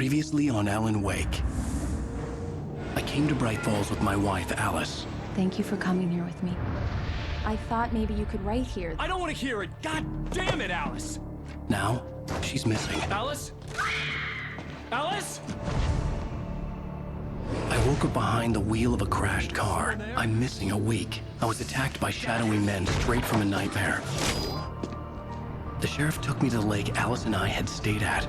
Previously on Alan Wake. I came to Bright Falls with my wife, Alice. Thank you for coming here with me. I thought maybe you could write here. I don't want to hear it! God damn it, Alice! Now, she's missing. Alice? Alice? I woke up behind the wheel of a crashed car. I'm missing a week. I was attacked by shadowy men straight from a nightmare. The sheriff took me to the lake Alice and I had stayed at,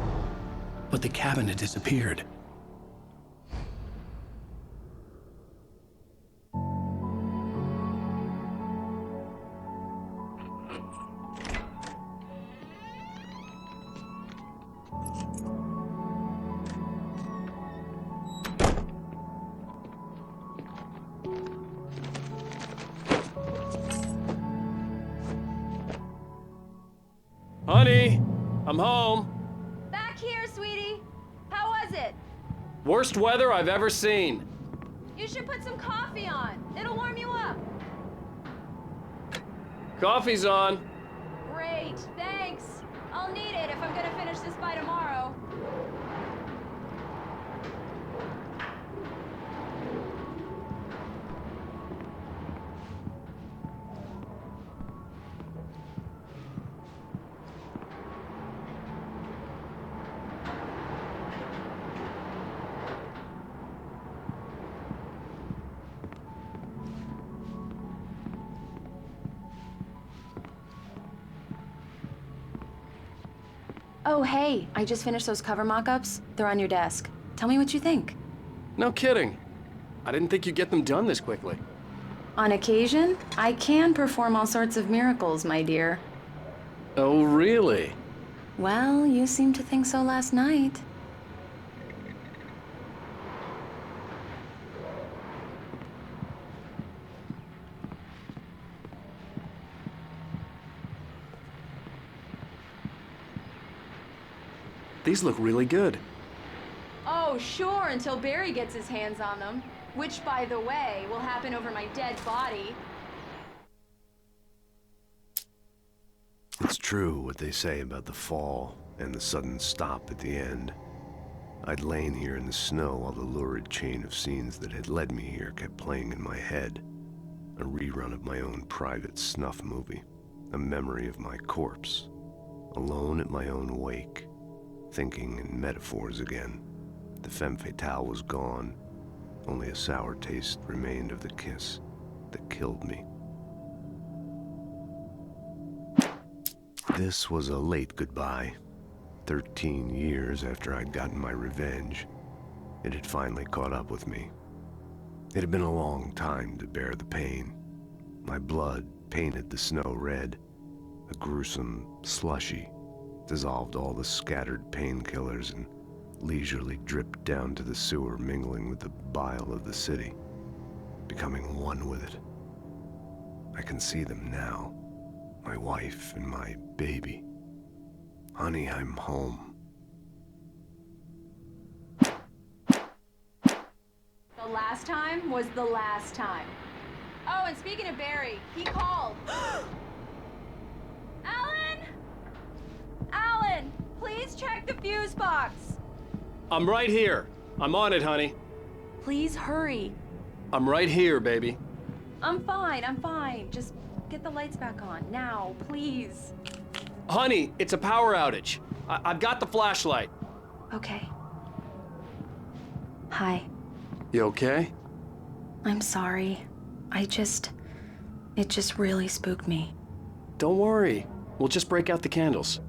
but the cabin had disappeared. Honey, I'm home. Back here, sweetie. How was it? Worst weather I've ever seen. You should put some coffee on. It'll warm you up. Coffee's on. Great, thanks. I'll need it if I'm gonna finish this by tomorrow. Oh, hey, I just finished those cover mock-ups. They're on your desk. Tell me what you think. No kidding. I didn't think you'd get them done this quickly. On occasion, I can perform all sorts of miracles, my dear. Oh, really? Well, you seemed to think so last night. These look really good. Oh, sure, until Barry gets his hands on them. Which, by the way, will happen over my dead body. It's true what they say about the fall and the sudden stop at the end. I'd lain here in the snow while the lurid chain of scenes that had led me here kept playing in my head. A rerun of my own private snuff movie. A memory of my corpse. Alone at my own wake. Thinking in metaphors again. The femme fatale was gone. Only a sour taste remained of the kiss that killed me. This was a late goodbye. 13 years after I'd gotten my revenge, it had finally caught up with me. It had been a long time to bear the pain. My blood painted the snow red, a gruesome slushy, dissolved all the scattered painkillers and leisurely dripped down to the sewer, mingling with the bile of the city, becoming one with it. I can see them now, my wife and my baby. Honey, I'm home. The last time was the last time. Oh, and speaking of Barry, he called. Alan! Alan, please check the fuse box. I'm right here. I'm on it, honey. Please hurry. I'm right here, baby. I'm fine. Just get the lights back on, now, please. Honey, it's a power outage. I've got the flashlight. Okay. Hi. You okay? I'm sorry. It just really spooked me. Don't worry. We'll just break out the candles.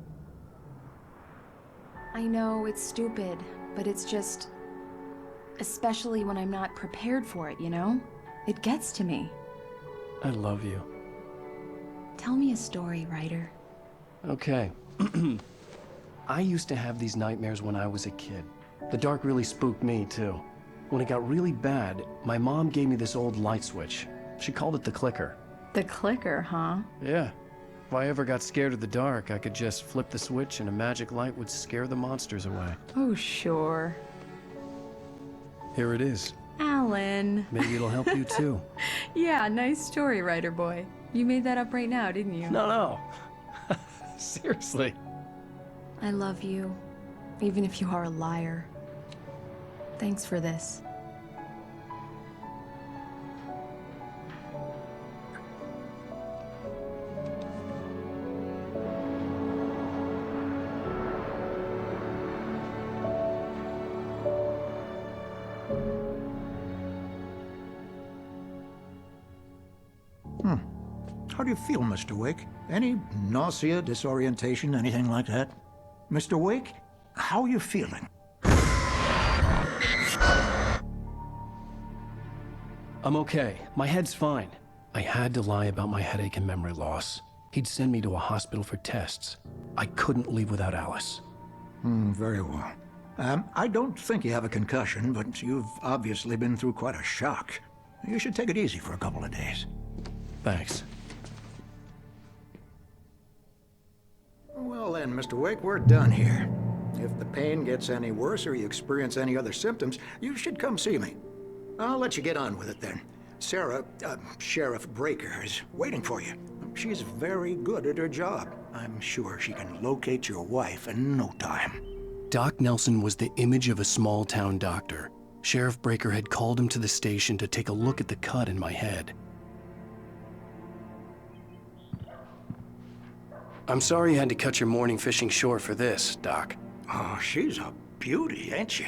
I know it's stupid, but it's just... especially when I'm not prepared for it, you know? It gets to me. I love you. Tell me a story, writer. Okay. I used to have these nightmares when I was a kid. The dark really spooked me, too. When it got really bad, my mom gave me this old light switch. She called it the clicker. The clicker, huh? Yeah. If I ever got scared of the dark, I could just flip the switch and a magic light would scare the monsters away. Oh, sure. Here it is. Alan. Maybe it'll help you, too. Yeah, nice story, writer boy. You made that up right now, didn't you? No. Seriously. I love you, even if you are a liar. Thanks for this. How do you feel, Mr. Wake? Any nausea, disorientation, anything like that? Mr. Wake, how are you feeling? I'm okay. My head's fine. I had to lie about my headache and memory loss. He'd send me to a hospital for tests. I couldn't leave without Alice. Very well. I don't think you have a concussion, but you've obviously been through quite a shock. You should take it easy for a couple of days. Thanks. Well then, Mr. Wake, we're done here. If the pain gets any worse or you experience any other symptoms, you should come see me. I'll let you get on with it then. Sarah, Sheriff Breaker, is waiting for you. She's very good at her job. I'm sure she can locate your wife in no time. Doc Nelson was the image of a small-town doctor. Sheriff Breaker had called him to the station to take a look at the cut in my head. I'm sorry you had to cut your morning fishing short for this, Doc. Oh, she's a beauty, ain't she?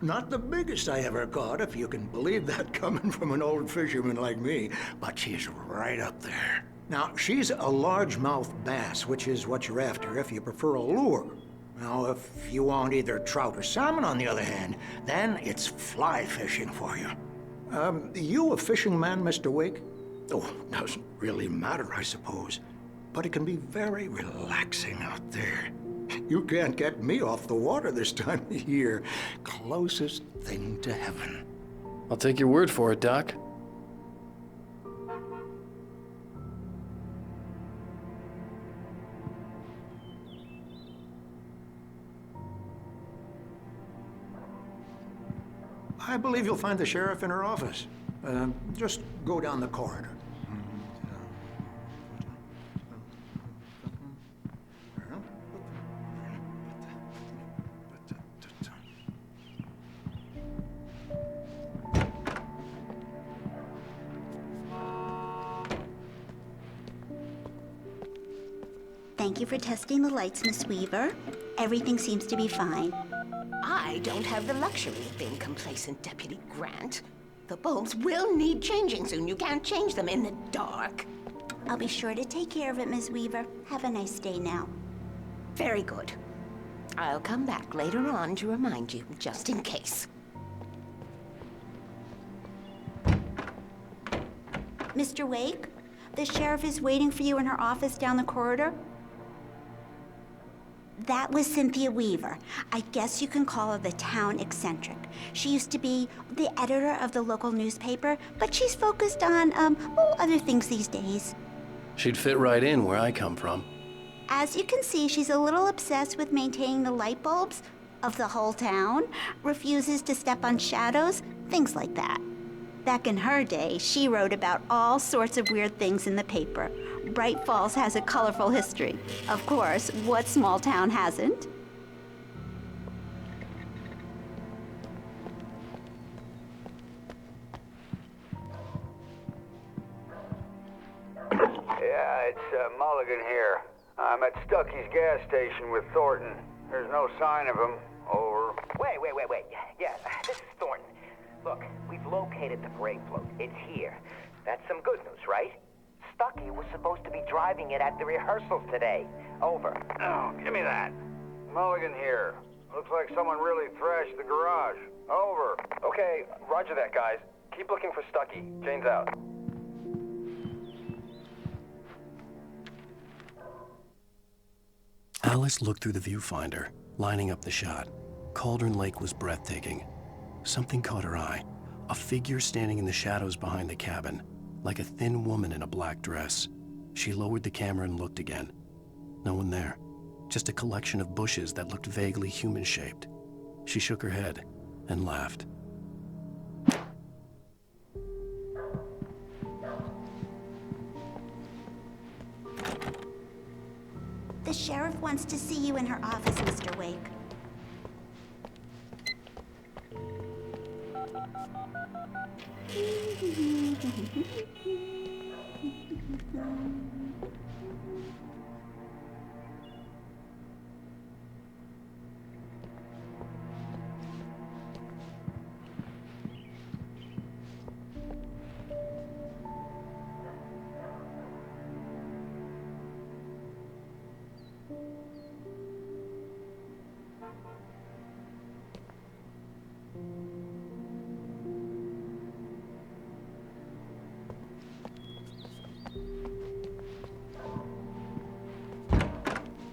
Not the biggest I ever caught, if you can believe that coming from an old fisherman like me, but she's right up there. Now, she's a largemouth bass, which is what you're after if you prefer a lure. Now, if you want either trout or salmon, on the other hand, then it's fly fishing for you. You a fishing man, Mr. Wake? Oh, doesn't really matter, I suppose. But it can be very relaxing out there. You can't get me off the water this time of year. Closest thing to heaven. I'll take your word for it, Doc. I believe you'll find the sheriff in her office. Just go down the corridor. Thank you for testing the lights, Miss Weaver. Everything seems to be fine. I don't have the luxury of being complacent, Deputy Grant. The bulbs will need changing soon. You can't change them in the dark. I'll be sure to take care of it, Miss Weaver. Have a nice day now. Very good. I'll come back later on to remind you, just in case. Mr. Wake, the sheriff is waiting for you in her office down the corridor. That was Cynthia Weaver. I guess you can call her the town eccentric. She used to be the editor of the local newspaper, but she's focused on, other things these days. She'd fit right in where I come from. As you can see, she's a little obsessed with maintaining the light bulbs of the whole town, refuses to step on shadows, things like that. Back in her day, she wrote about all sorts of weird things in the paper. Bright Falls has a colorful history. Of course, what small town hasn't? Yeah, it's Mulligan here. I'm at Stucky's gas station with Thornton. There's no sign of him. Over. Wait. Yeah, this is Thornton. Look, we've located the brake float. It's here. That's some good news, right? Stucky was supposed to be driving it at the rehearsals today. Over. Oh, give me that. Mulligan here. Looks like someone really thrashed the garage. Over. Okay, roger that, guys. Keep looking for Stucky. Jane's out. Alice looked through the viewfinder, lining up the shot. Cauldron Lake was breathtaking. Something caught her eye. A figure standing in the shadows behind the cabin, like a thin woman in a black dress. She lowered the camera and looked again. No one there. Just a collection of bushes that looked vaguely human-shaped. She shook her head and laughed. The sheriff wants to see you in her office, Mr. Wake.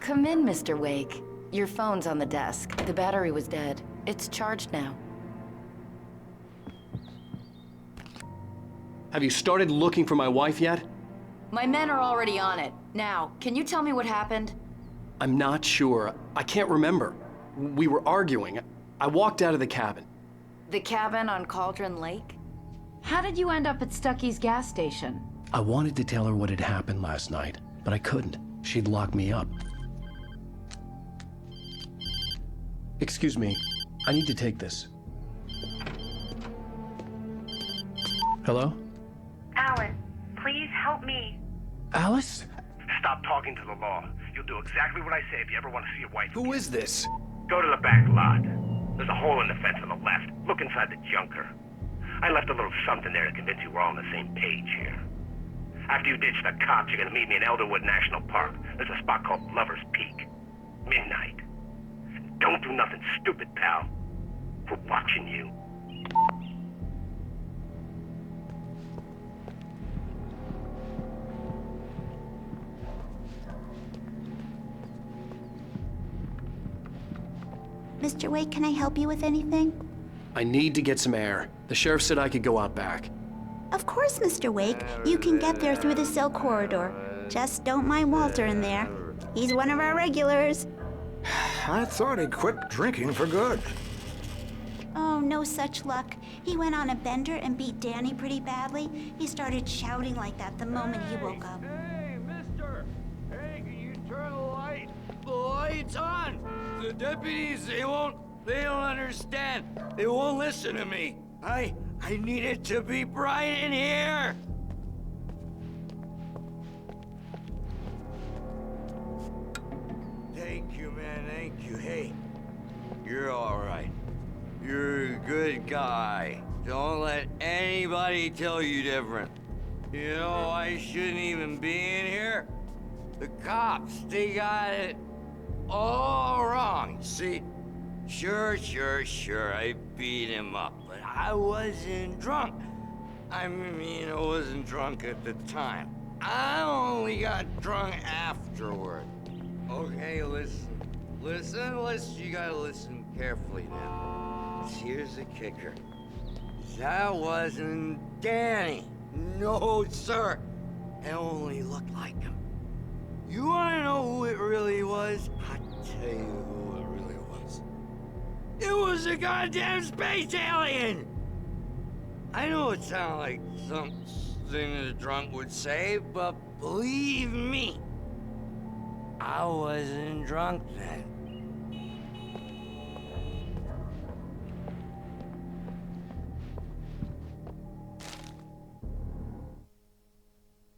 Come in, Mr. Wake. Your phone's on the desk. The battery was dead. It's charged now. Have you started looking for my wife yet? My men are already on it. Now, can you tell me what happened? I'm not sure. I can't remember. We were arguing. I walked out of the cabin. The cabin on Cauldron Lake? How did you end up at Stucky's gas station? I wanted to tell her what had happened last night, but I couldn't. She'd lock me up. Excuse me, I need to take this. Hello? Alan, please help me. Alice? Stop talking to the law. You'll do exactly what I say if you ever want to see your wife. Who is this? Go to the back lot. There's a hole in the fence on the left. Look inside the junker. I left a little something there to convince you we're all on the same page here. After you ditch the cops, you're gonna meet me in Elderwood National Park. There's a spot called Lover's Peak. Midnight. Don't do nothing stupid, pal. We're watching you. Mr. Wake, can I help you with anything? I need to get some air. The sheriff said I could go out back. Of course, Mr. Wake. You can get there through the cell corridor. Just don't mind Walter in there. He's one of our regulars. I thought he quit drinking for good. Oh, no such luck. He went on a bender and beat Danny pretty badly. He started shouting like that the moment he woke up. Hey, mister! Hey, can you turn the light? The light's on! The deputies, they don't understand. They won't listen to me. I need it to be bright in here! Thank you, man, thank you. Hey, you're all right. You're a good guy. Don't let anybody tell you different. You know, I shouldn't even be in here. The cops, they got it all wrong. See, sure, I beat him up, but I wasn't drunk. I mean, I wasn't drunk at the time. I only got drunk afterward. Okay, listen, you gotta listen carefully now. Here's the kicker. That wasn't Danny. No, sir. It only looked like him. You wanna know who it really was? I'll tell you who it really was. It was a goddamn space alien! I know it sounds like something a drunk would say, but believe me, I wasn't drunk then.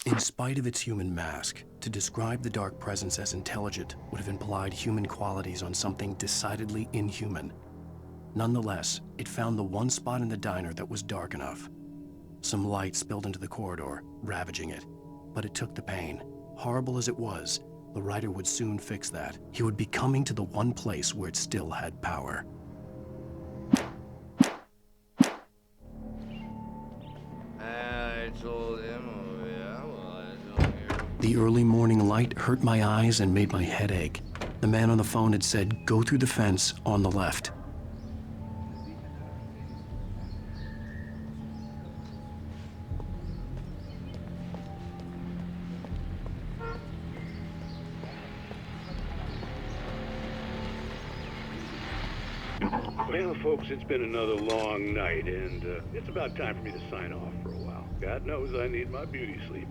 In spite of its human mask, to describe the dark presence as intelligent would have implied human qualities on something decidedly inhuman. Nonetheless, it found the one spot in the diner that was dark enough. Some light spilled into the corridor, ravaging it. But it took the pain. Horrible as it was, the writer would soon fix that. He would be coming to the one place where it still had power. I told him, oh yeah, well, I don't hear. The early morning light hurt my eyes and made my head ache. The man on the phone had said, "Go through the fence on the left." Well, folks, it's been another long night, and it's about time for me to sign off for a while. God knows I need my beauty sleep.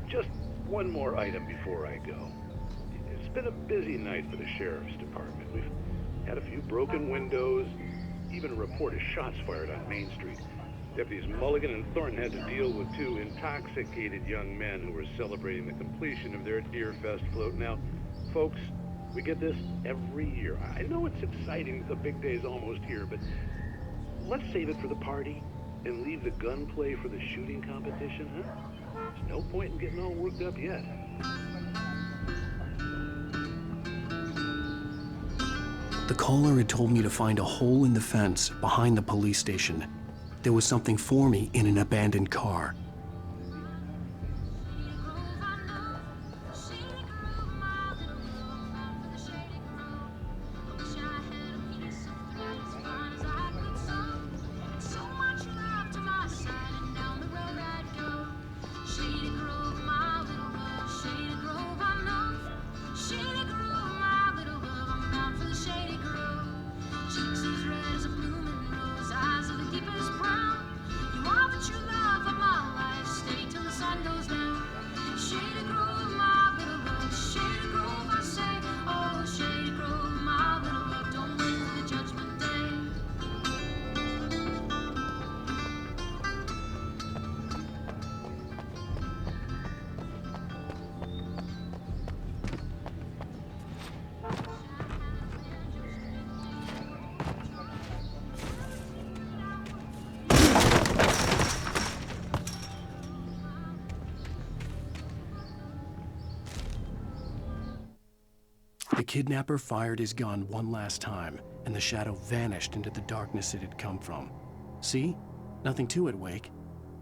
Just one more item before I go. It's been a busy night for the sheriff's department. We've had a few broken windows, even a report of shots fired on Main Street. Deputies Mulligan and Thornton had to deal with two intoxicated young men who were celebrating the completion of their Deerfest float. Now, folks, we get this every year. I know it's exciting, the big day's almost here, but let's save it for the party and leave the gunplay for the shooting competition, huh? There's no point in getting all worked up yet. The caller had told me to find a hole in the fence behind the police station. There was something for me in an abandoned car. The kidnapper fired his gun one last time, and the shadow vanished into the darkness it had come from. See? Nothing to it, Wake.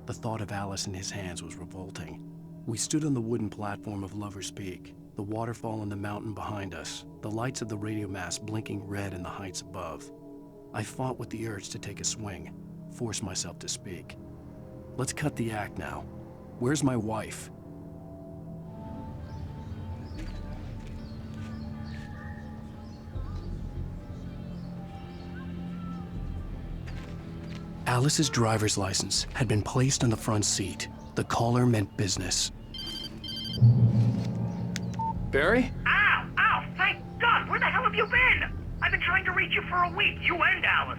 The thought of Alice in his hands was revolting. We stood on the wooden platform of Lover's Peak, the waterfall in the mountain behind us, the lights of the radio mast blinking red in the heights above. I fought with the urge to take a swing, force myself to speak. Let's cut the act now. Where's my wife? Alice's driver's license had been placed on the front seat. The caller meant business. Barry? Ow! Ow! Thank God! Where the hell have you been? I've been trying to reach you for a week, you and Alice.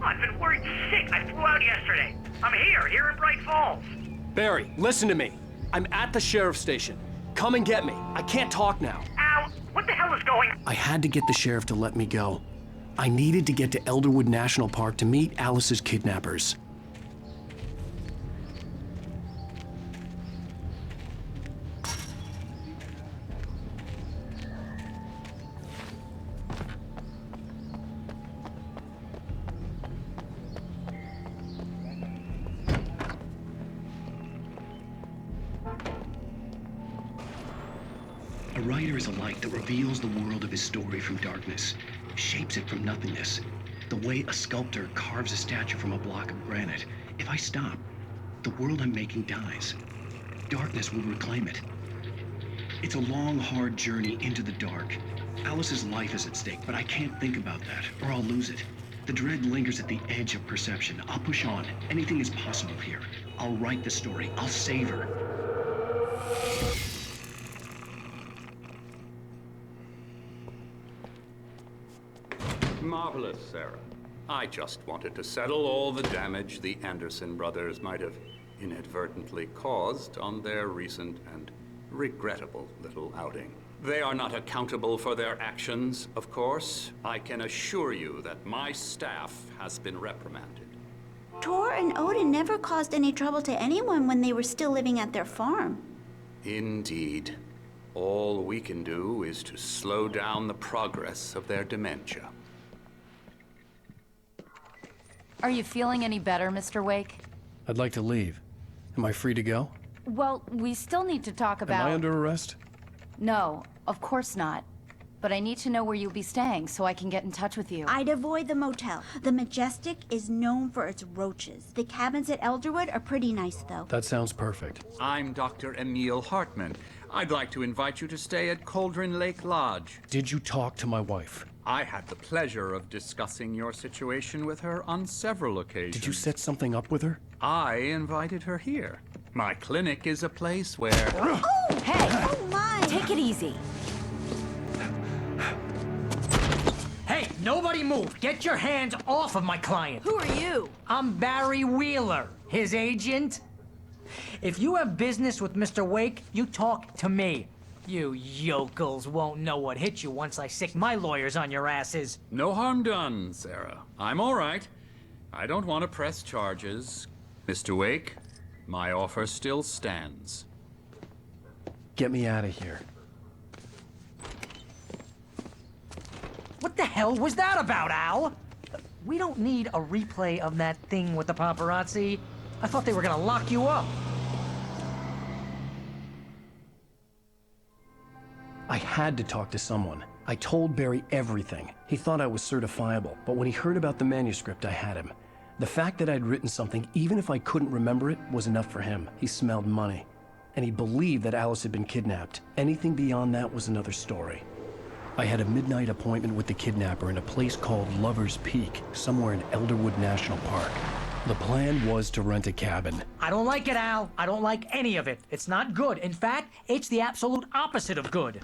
Oh, I've been worried sick. I flew out yesterday. I'm here in Bright Falls. Barry, listen to me. I'm at the sheriff's station. Come and get me. I can't talk now. Ow! What the hell is going on? I had to get the sheriff to let me go. I needed to get to Elderwood National Park to meet Alice's kidnappers. A writer is a light that reveals the world of his story from darkness, shapes it from nothingness, the way a sculptor carves a statue from a block of granite. If I stop, the world I'm making dies. Darkness will reclaim it. It's a long, hard journey into the dark. Alice's life is at stake, but I can't think about that, or I'll lose it. The dread lingers at the edge of perception. I'll push on. Anything is possible here. I'll write the story. I'll save her. Marvelous, Sarah. I just wanted to settle all the damage the Anderson brothers might have inadvertently caused on their recent and regrettable little outing. They are not accountable for their actions, of course. I can assure you that my staff has been reprimanded. Tor and Odin never caused any trouble to anyone when they were still living at their farm. Indeed. All we can do is to slow down the progress of their dementia. Are you feeling any better, Mr. Wake? I'd like to leave. Am I free to go? Well, we still need to talk about... Am I under arrest? No, of course not. But I need to know where you'll be staying so I can get in touch with you. I'd avoid the motel. The Majestic is known for its roaches. The cabins at Elderwood are pretty nice, though. That sounds perfect. I'm Dr. Emil Hartman. I'd like to invite you to stay at Cauldron Lake Lodge. Did you talk to my wife? I had the pleasure of discussing your situation with her on several occasions. Did you set something up with her? I invited her here. My clinic is a place where... Oh! Hey! Oh, my! Take it easy. Hey, Nobody move! Get your hands off of my client! Who are you? I'm Barry Wheeler, his agent. If you have business with Mr. Wake, you talk to me. You yokels won't know what hit you once I sick my lawyers on your asses. No harm done, Sarah. I'm all right. I don't want to press charges. Mr. Wake, my offer still stands. Get me out of here. What the hell was that about, Al? We don't need a replay of that thing with the paparazzi. I thought they were gonna lock you up. I had to talk to someone. I told Barry everything. He thought I was certifiable, but when he heard about the manuscript, I had him. The fact that I'd written something, even if I couldn't remember it, was enough for him. He smelled money. And he believed that Alice had been kidnapped. Anything beyond that was another story. I had a midnight appointment with the kidnapper in a place called Lover's Peak, somewhere in Elderwood National Park. The plan was to rent a cabin. I don't like it, Al. I don't like any of it. It's not good. In fact, it's the absolute opposite of good.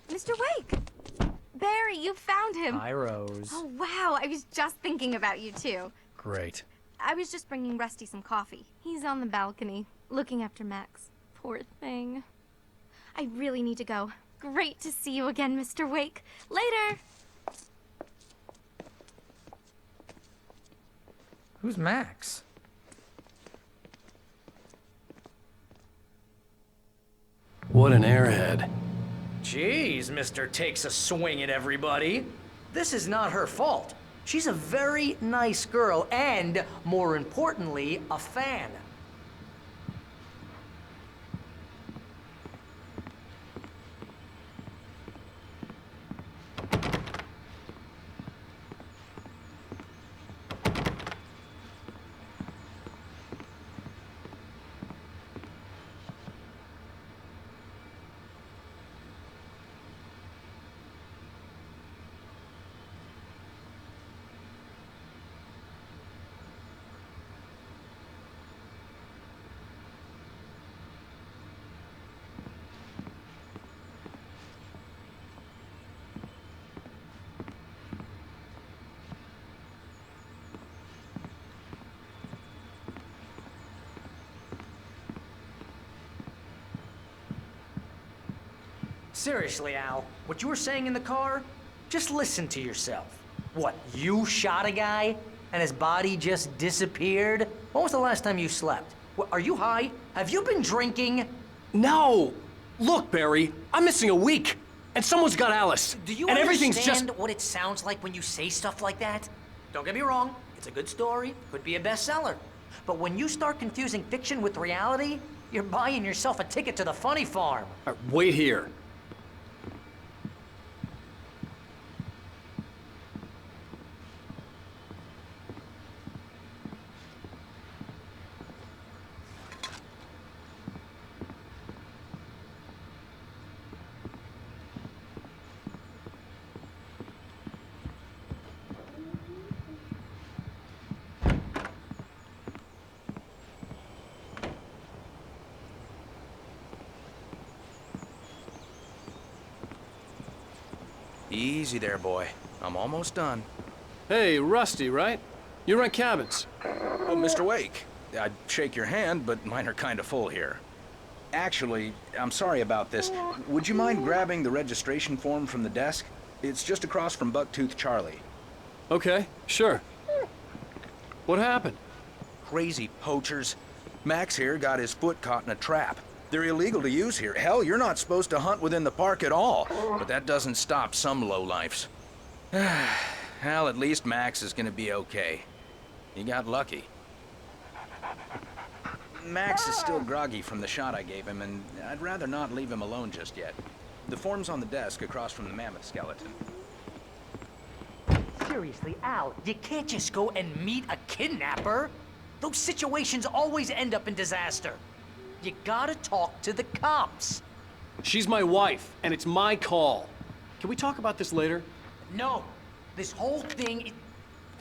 Mr. Wake! Barry, you found him. Hi, Rose. Oh, wow. I was just thinking about you, too. Great. I was just bringing Rusty some coffee. He's on the balcony, looking after Max. Poor thing. I really need to go. Great to see you again, Mr. Wake. Later! Who's Max? What an airhead. Jeez, Mr. Takes a swing at everybody. This is not her fault. She's a very nice girl and, more importantly, a fan. Seriously, Al, what you were saying in the car, just listen to yourself. What, you shot a guy and his body just disappeared? When was the last time you slept? What, are you high? Have you been drinking? No! Look, Barry, I'm missing a week, and someone's got Alice. Do you and understand everything's just... what it sounds like when you say stuff like that? Don't get me wrong, it's a good story, could be a bestseller. But when you start confusing fiction with reality, you're buying yourself a ticket to the funny farm. All right, wait here. Easy there, boy. I'm almost done. Hey, Rusty, right? You rent cabins. Oh, Mr. Wake. I'd shake your hand, but mine are kind of full here. Actually, I'm sorry about this. Would you mind grabbing the registration form from the desk? It's just across from Bucktooth Charlie. Okay, sure. What happened? Crazy poachers. Max here got his foot caught in a trap. They're illegal to use here. Hell, you're not supposed to hunt within the park at all. But that doesn't stop some lowlifes. Well, at least Max is gonna be okay. He got lucky. Max is still groggy from the shot I gave him, and I'd rather not leave him alone just yet. The form's on the desk across from the mammoth skeleton. Seriously, Al, you can't just go and meet a kidnapper. Those situations always end up in disaster. You gotta talk to the cops. She's my wife, and it's my call. Can we talk about this later? No. This whole thing...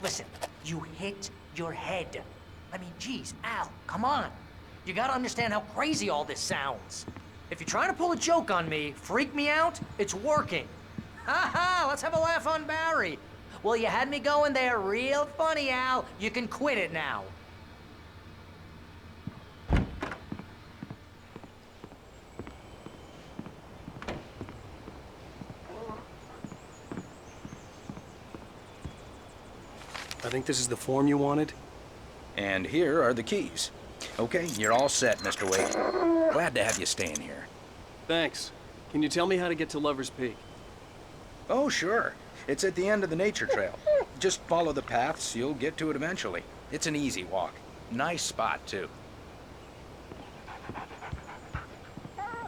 Listen, you hit your head. I mean, geez, Al, come on. You gotta understand how crazy all this sounds. If you're trying to pull a joke on me, freak me out, it's working. Ha ha! Let's have a laugh on Barry. Well, you had me going there real funny, Al. You can quit it now. I think this is the form you wanted. And here are the keys. Okay, you're all set, Mr. Wake. Glad to have you staying here. Thanks. Can you tell me how to get to Lover's Peak? Oh, sure. It's at the end of the nature trail. Just follow the paths, you'll get to it eventually. It's an easy walk. Nice spot, too.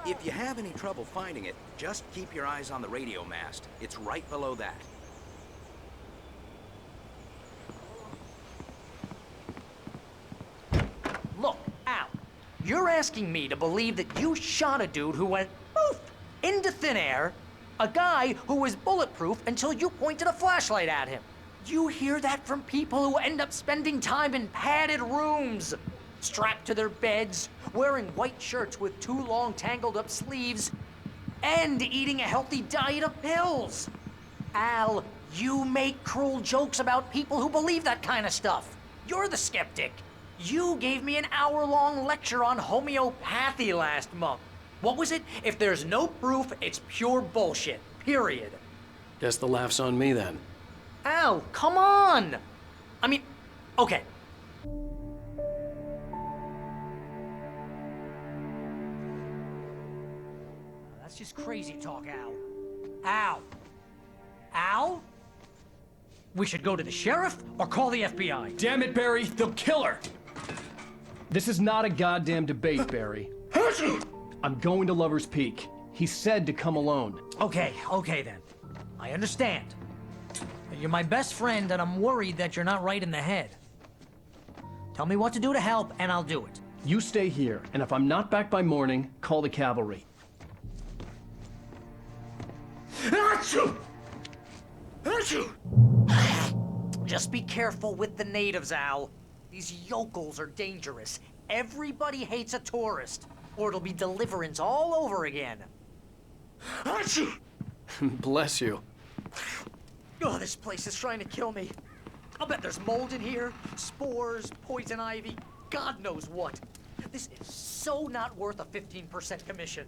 If you have any trouble finding it, just keep your eyes on the radio mast. It's right below that. Look, Al, you're asking me to believe that you shot a dude who went poof into thin air, a guy who was bulletproof until you pointed a flashlight at him. You hear that from people who end up spending time in padded rooms, strapped to their beds, wearing white shirts with too long tangled up sleeves, and eating a healthy diet of pills. Al, you make cruel jokes about people who believe that kind of stuff. You're the skeptic. You gave me an hour-long lecture on homeopathy last month. What was it? If there's no proof, it's pure bullshit. Period. Guess the laugh's on me then. Al, come on! I mean, okay. That's just crazy talk, Al. Al? Al? We should go to the sheriff or call the FBI. Damn it, Barry, they'll kill her! This is not a goddamn debate, Barry. I'm going to Lover's Peak. He said to come alone. Okay then. I understand. You're my best friend, and I'm worried that you're not right in the head. Tell me what to do to help, and I'll do it. You stay here, and if I'm not back by morning, call the cavalry. Achoo! Achoo! Just be careful with the natives, Al. These yokels are dangerous. Everybody hates a tourist, or it'll be Deliverance all over again. Achoo! Bless you. Oh, this place is trying to kill me. I'll bet there's mold in here, spores, poison ivy, God knows what. This is so not worth a 15% commission.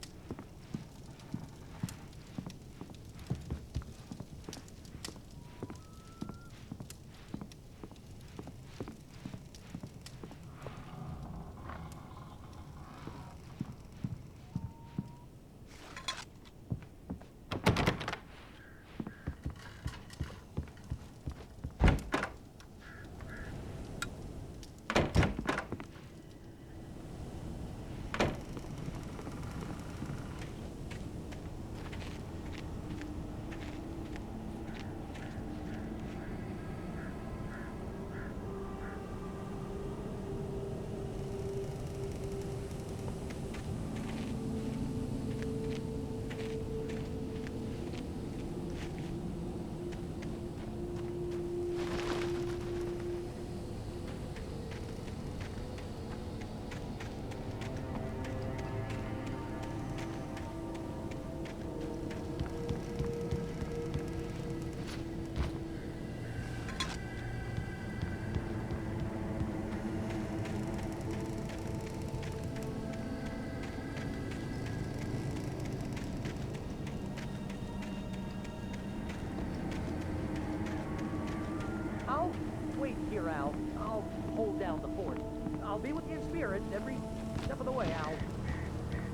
Wait here, Al. I'll hold down the fort. I'll be with you in spirit every step of the way, Al.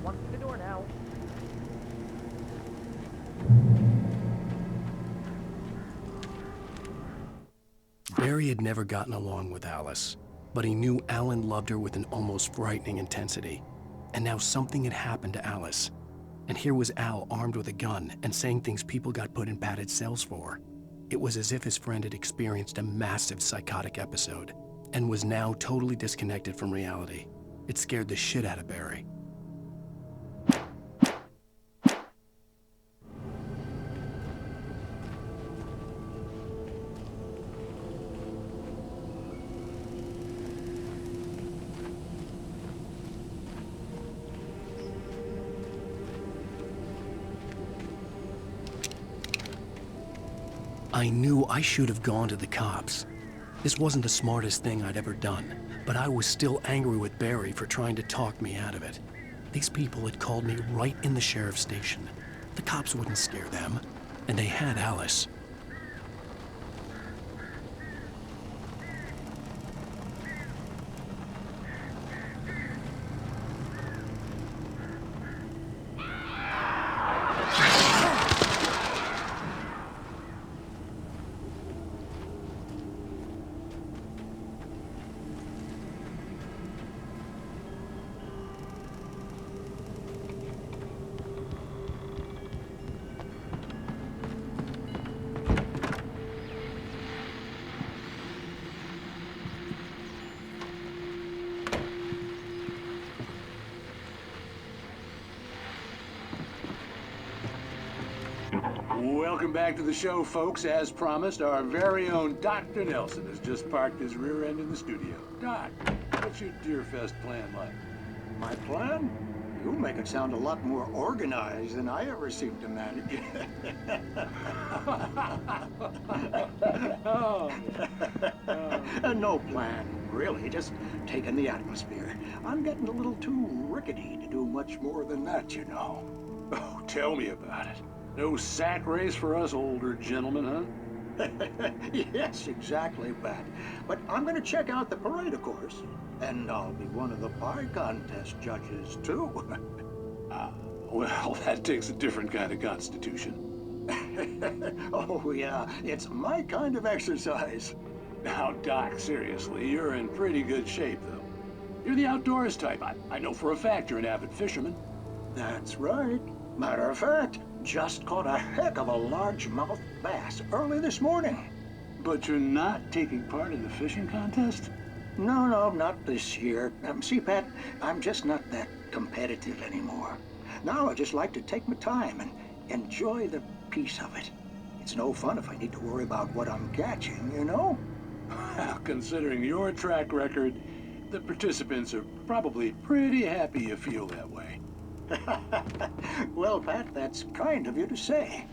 One through the door now. Barry had never gotten along with Alice, but he knew Alan loved her with an almost frightening intensity. And now something had happened to Alice. And here was Al armed with a gun and saying things people got put in padded cells for. It was as if his friend had experienced a massive psychotic episode and was now totally disconnected from reality. It scared the shit out of Barry. I knew I should have gone to the cops. This wasn't the smartest thing I'd ever done, but I was still angry with Barry for trying to talk me out of it. These people had called me right in the sheriff's station. The cops wouldn't scare them, and they had Alice. Welcome back to the show, folks. As promised, our very own Dr. Nelson has just parked his rear end in the studio. Doc, what's your Deerfest plan like? My plan? You make it sound a lot more organized than I ever seem to manage. No plan, really. Just taking the atmosphere. I'm getting a little too rickety to do much more than that, you know. Oh, tell me about it. No sack race for us older gentlemen, huh? Yes, exactly, Pat. But I'm going to check out the parade, of course. And I'll be one of the pie contest judges, too. Well, that takes a different kind of constitution. Oh, yeah. It's my kind of exercise. Now, Doc, seriously, you're in pretty good shape, though. You're the outdoors type. I know for a fact you're an avid fisherman. That's right. Matter of fact, just caught a heck of a largemouth bass early this morning. But you're not taking part in the fishing contest? No, not this year. See, Pat, I'm just not that competitive anymore. Now I just like to take my time and enjoy the peace of it. It's no fun if I need to worry about what I'm catching, you know? Well, considering your track record, the participants are probably pretty happy you feel that way. Well, Pat, that's kind of you to say.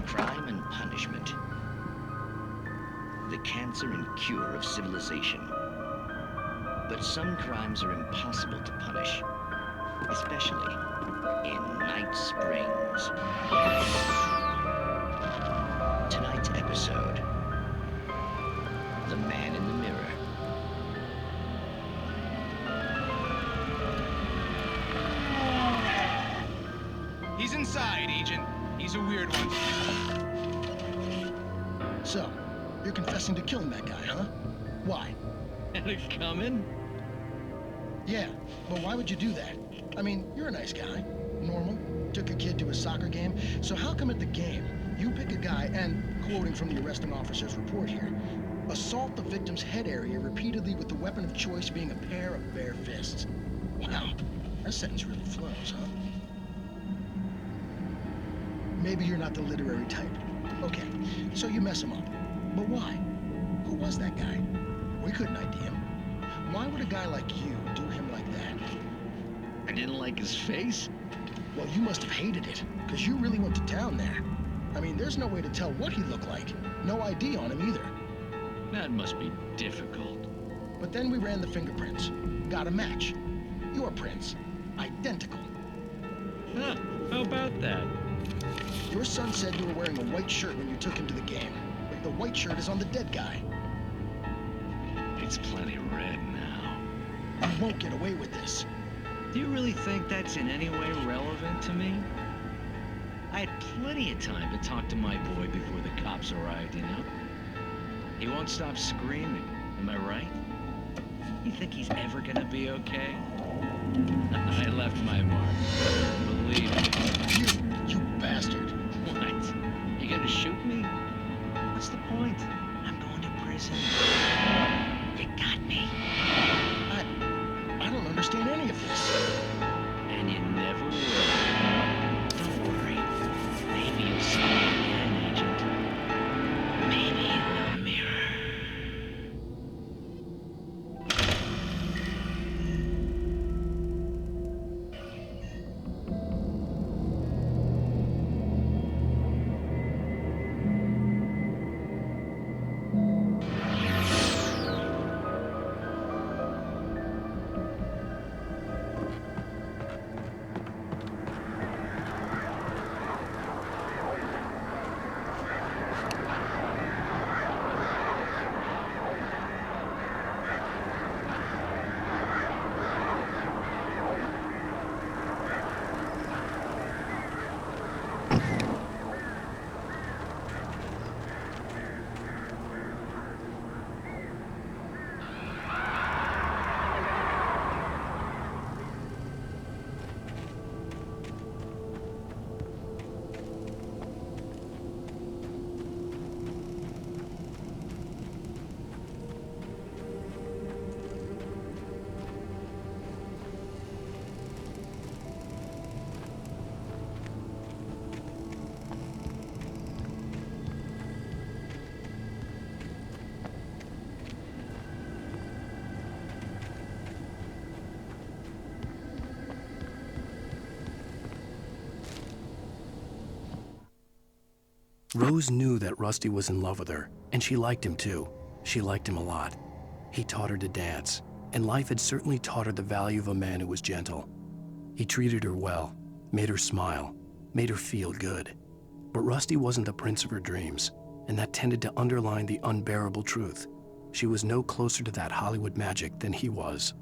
Crime and punishment. The cancer and cure of civilization. But some crimes are impossible to punish, especially in Night Springs. Tonight's episode, The Man in the Mirror. He's inside, Agent. He's a weird one. So, you're confessing to killing that guy, huh? Why? Had it coming? Yeah, but why would you do that? I mean, you're a nice guy. Normal. Took a kid to a soccer game. So how come at the game, you pick a guy and, quoting from the arresting officer's report here, Assault the victim's head area repeatedly with the weapon of choice being a pair of bare fists. Wow, that sentence really flows, huh? Maybe you're not the literary type. Okay, so you mess him up. But why? Who was that guy? We couldn't ID him. Why would a guy like you do him like that? I didn't like his face? Well, you must have hated it, because you really went to town there. I mean, there's no way to tell what he looked like. No ID on him either. That must be difficult. But then we ran the fingerprints. Got a match. Your prints. Identical. Huh, how about that? Your son said you were wearing a white shirt when you took him to the game. But the white shirt is on the dead guy. It's plenty red now. You won't get away with this. Do you really think that's in any way relevant to me? I had plenty of time to talk to my boy before the cops arrived, you know? He won't stop screaming, am I right? You think he's ever gonna be okay? I left my mark. Believe me. You bastard. What? You gonna shoot me? What's the point? I'm going to prison. You got me. I don't understand any of this. And you never will. Don't worry. Maybe you'll see me again, Agent. Maybe in the mirror. Rose knew that Rusty was in love with her, and she liked him too. She liked him a lot. He taught her to dance, and life had certainly taught her the value of a man who was gentle. He treated her well, made her smile, made her feel good. But Rusty wasn't the prince of her dreams, and that tended to underline the unbearable truth. She was no closer to that Hollywood magic than he was.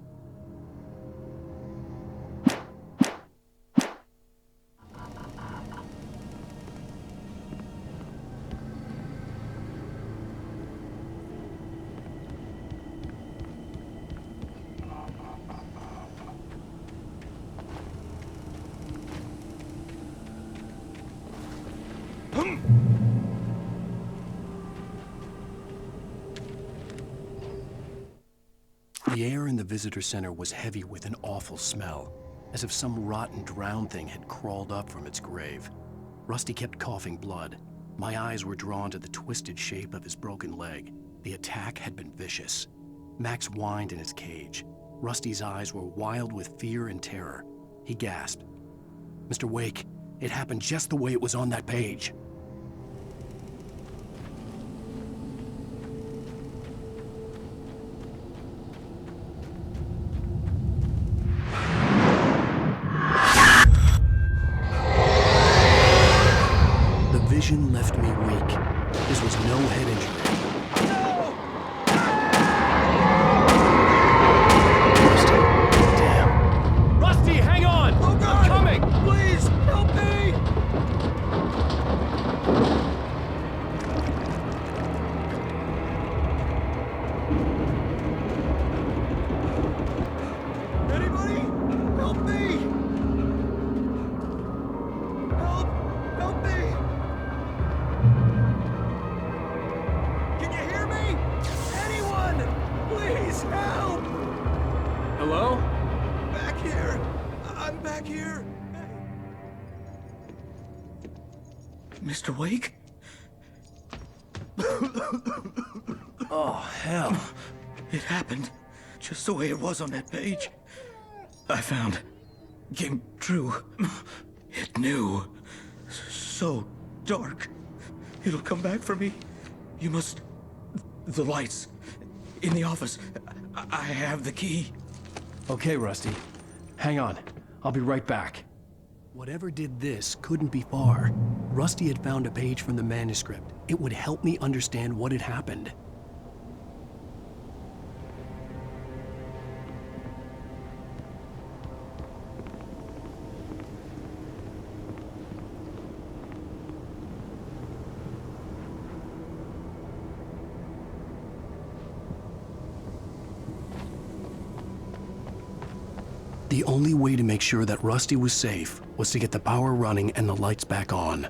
The air in the visitor center was heavy with an awful smell, as if some rotten drowned thing had crawled up from its grave. Rusty kept coughing blood. My eyes were drawn to the twisted shape of his broken leg. The attack had been vicious. Max whined in his cage. Rusty's eyes were wild with fear and terror. He gasped. "Mr. Wake, it happened just the way it was on that page." Vision left me weak. This was no head injury. Rusty, damn. Rusty, hang on! Oh God! I'm coming! Please, help me! Anybody? Help me! Help me! back here? Mr. Wake? Oh, hell. It happened just the way it was on that page. I found. Came true. It knew. So dark. It'll come back for me. You must... The lights. In the office. I have the key. Okay, Rusty. Hang on. I'll be right back. Whatever did this couldn't be far. Rusty had found a page from the manuscript. It would help me understand what had happened. The only way to make sure that Rusty was safe was to get the power running and the lights back on.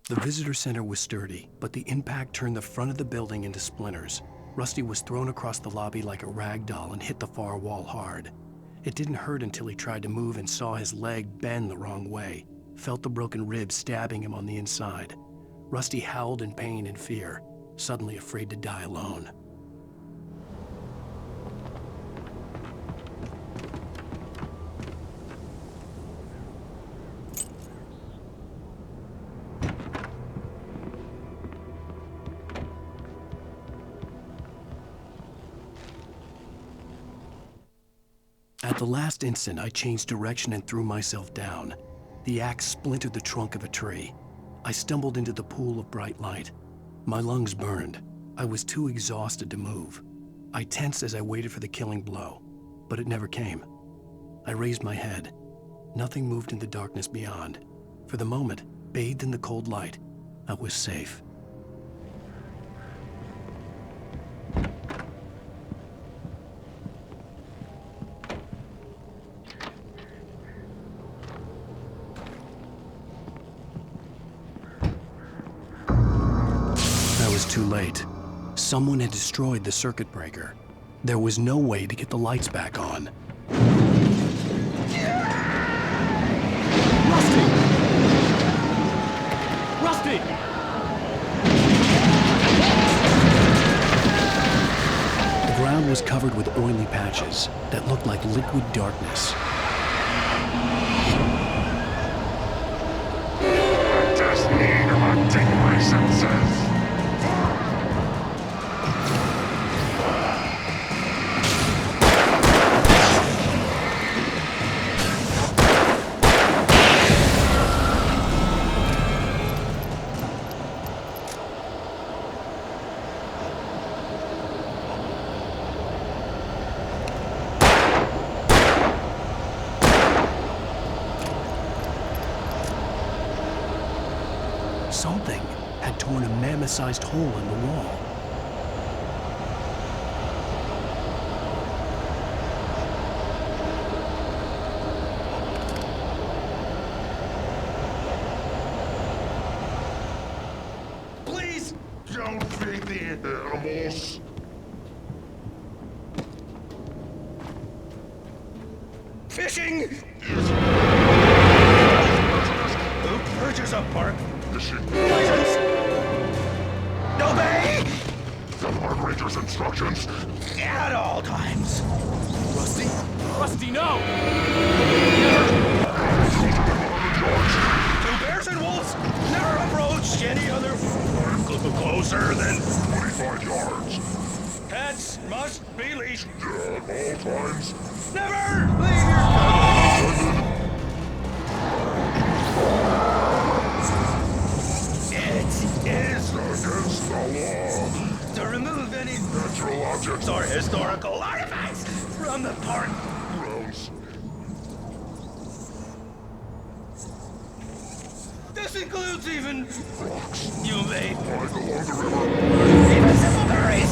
The visitor center was sturdy, but the impact turned the front of the building into splinters. Rusty was thrown across the lobby like a rag doll and hit the far wall hard. It didn't hurt until he tried to move and saw his leg bend the wrong way, felt the broken rib stabbing him on the inside. Rusty howled in pain and fear, suddenly afraid to die alone. At the last instant, I changed direction and threw myself down. The axe splintered the trunk of a tree. I stumbled into the pool of bright light. My lungs burned. I was too exhausted to move. I tensed as I waited for the killing blow, but it never came. I raised my head. Nothing moved in the darkness beyond. For the moment, bathed in the cold light, I was safe. Too late. Someone had destroyed the circuit breaker. There was no way to get the lights back on. Rusty! Rusty! The ground was covered with oily patches that looked like liquid darkness. I just need to take my senses. Something had torn a mammoth-sized hole in the wall. Please don't feed the animals. Fishing! Who purges a park? License! Obey! The Park Ranger's instructions. At all times. Rusty? Rusty, no! Two bears and wolves never approached any other closer than 25 yards. Pets must be leashed. At all times. Never leave your gun. It is against the law to remove any natural objects or historical artifacts from the park. Grounds. This includes even rocks. You may Like along the river. Even simple berries.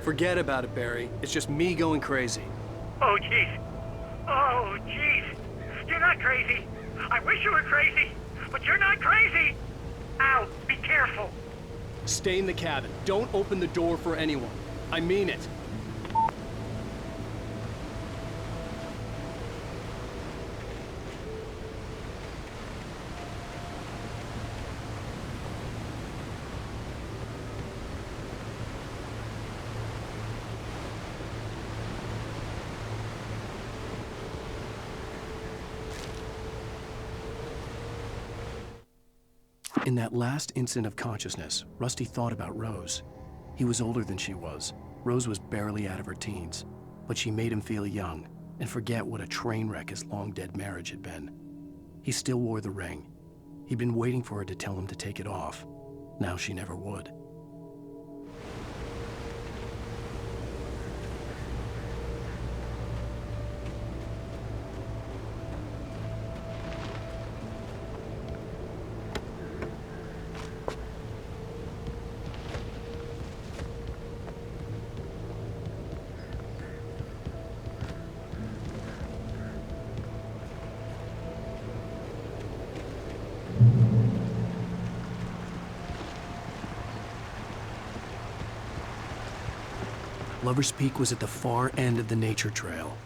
Forget about it, Barry. It's just me going crazy. Oh, jeez. Oh, jeez. You're not crazy. I wish you were crazy, but you're not crazy. Al, be careful. Stay in the cabin. Don't open the door for anyone. I mean it. In that last instant of consciousness, Rusty thought about Rose. He was older than she was. Rose was barely out of her teens, but she made him feel young and forget what a train wreck his long-dead marriage had been. He still wore the ring. He'd been waiting for her to tell him to take it off. Now she never would. Lover's Peak was at the far end of the nature trail.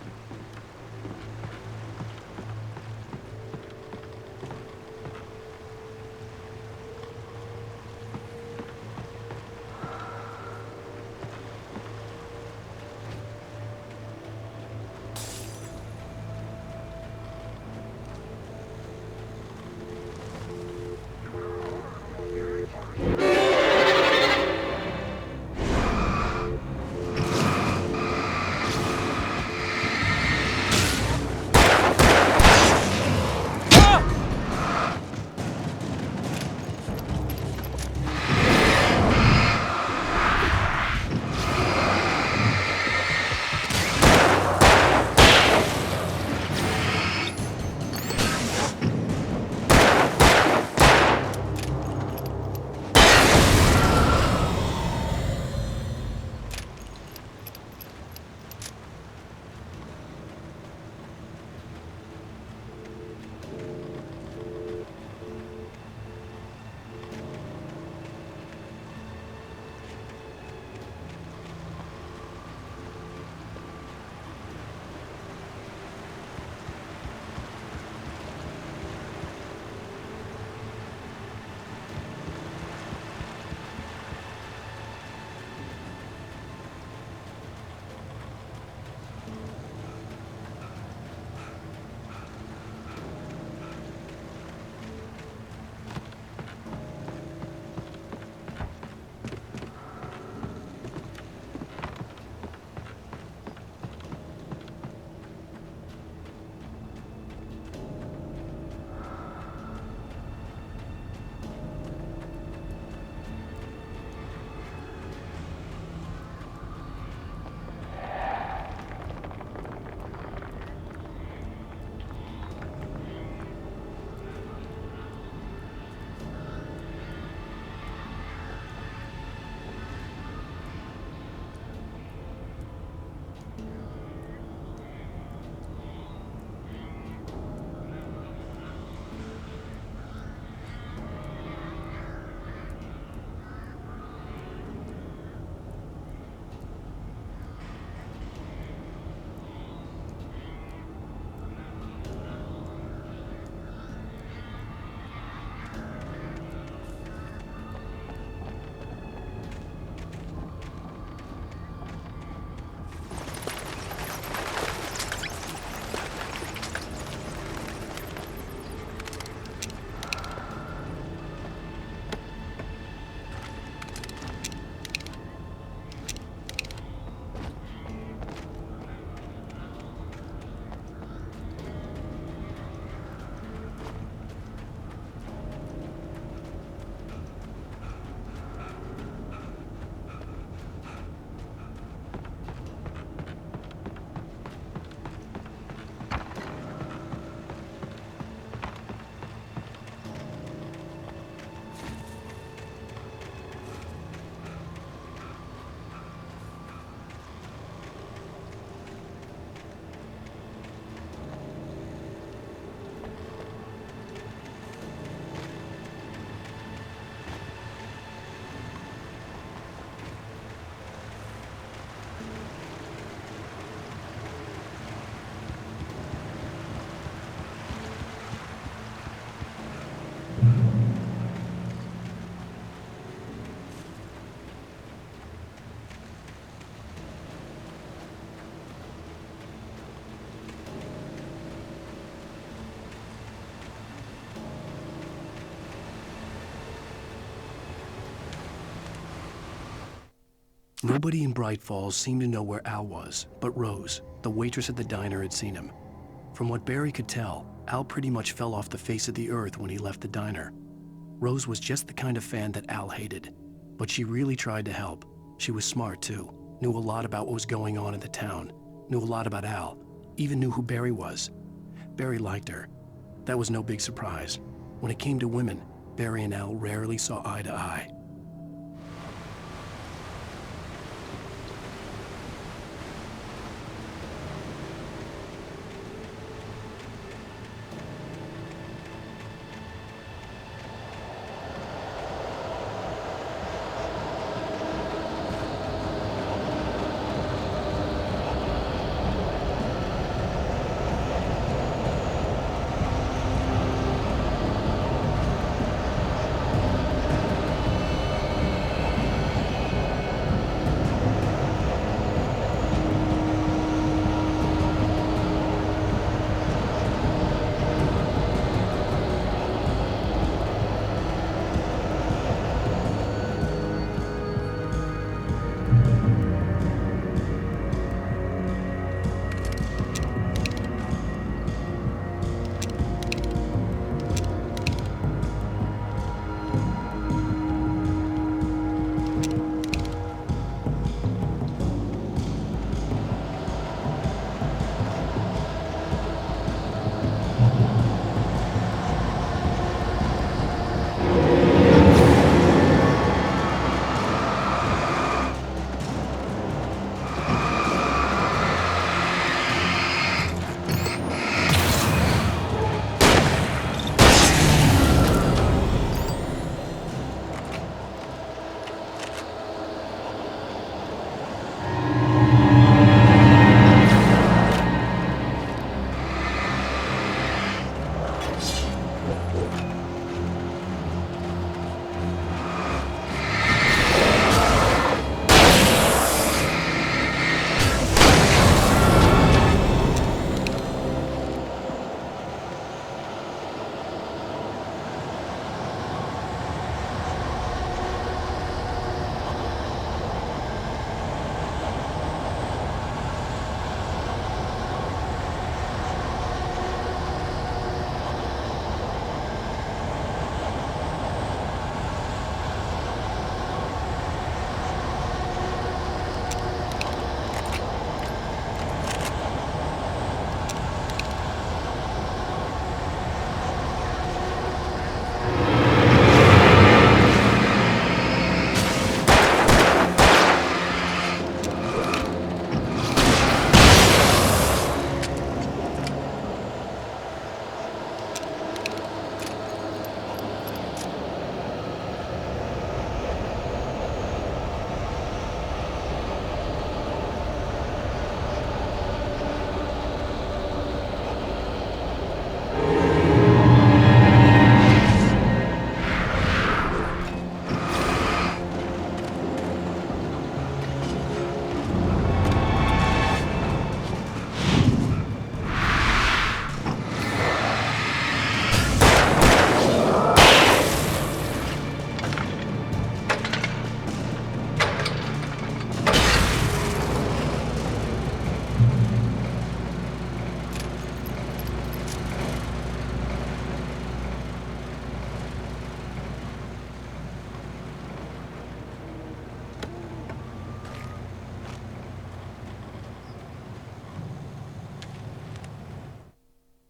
Nobody in Bright Falls seemed to know where Al was, but Rose, the waitress at the diner, had seen him. From what Barry could tell, Al pretty much fell off the face of the earth when he left the diner. Rose was just the kind of fan that Al hated, but she really tried to help. She was smart too, knew a lot about what was going on in the town, knew a lot about Al, even knew who Barry was. Barry liked her. That was no big surprise. When it came to women, Barry and Al rarely saw eye to eye.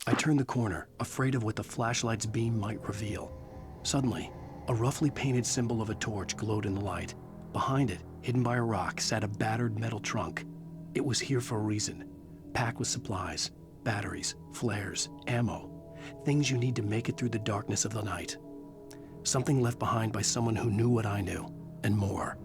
I turned the corner, afraid of what the flashlight's beam might reveal. Suddenly, a roughly painted symbol of a torch glowed in the light. Behind it, hidden by a rock, sat a battered metal trunk. It was here for a reason, packed with supplies, batteries, flares, ammo, things you need to make it through the darkness of the night. Something left behind by someone who knew what I knew, and more.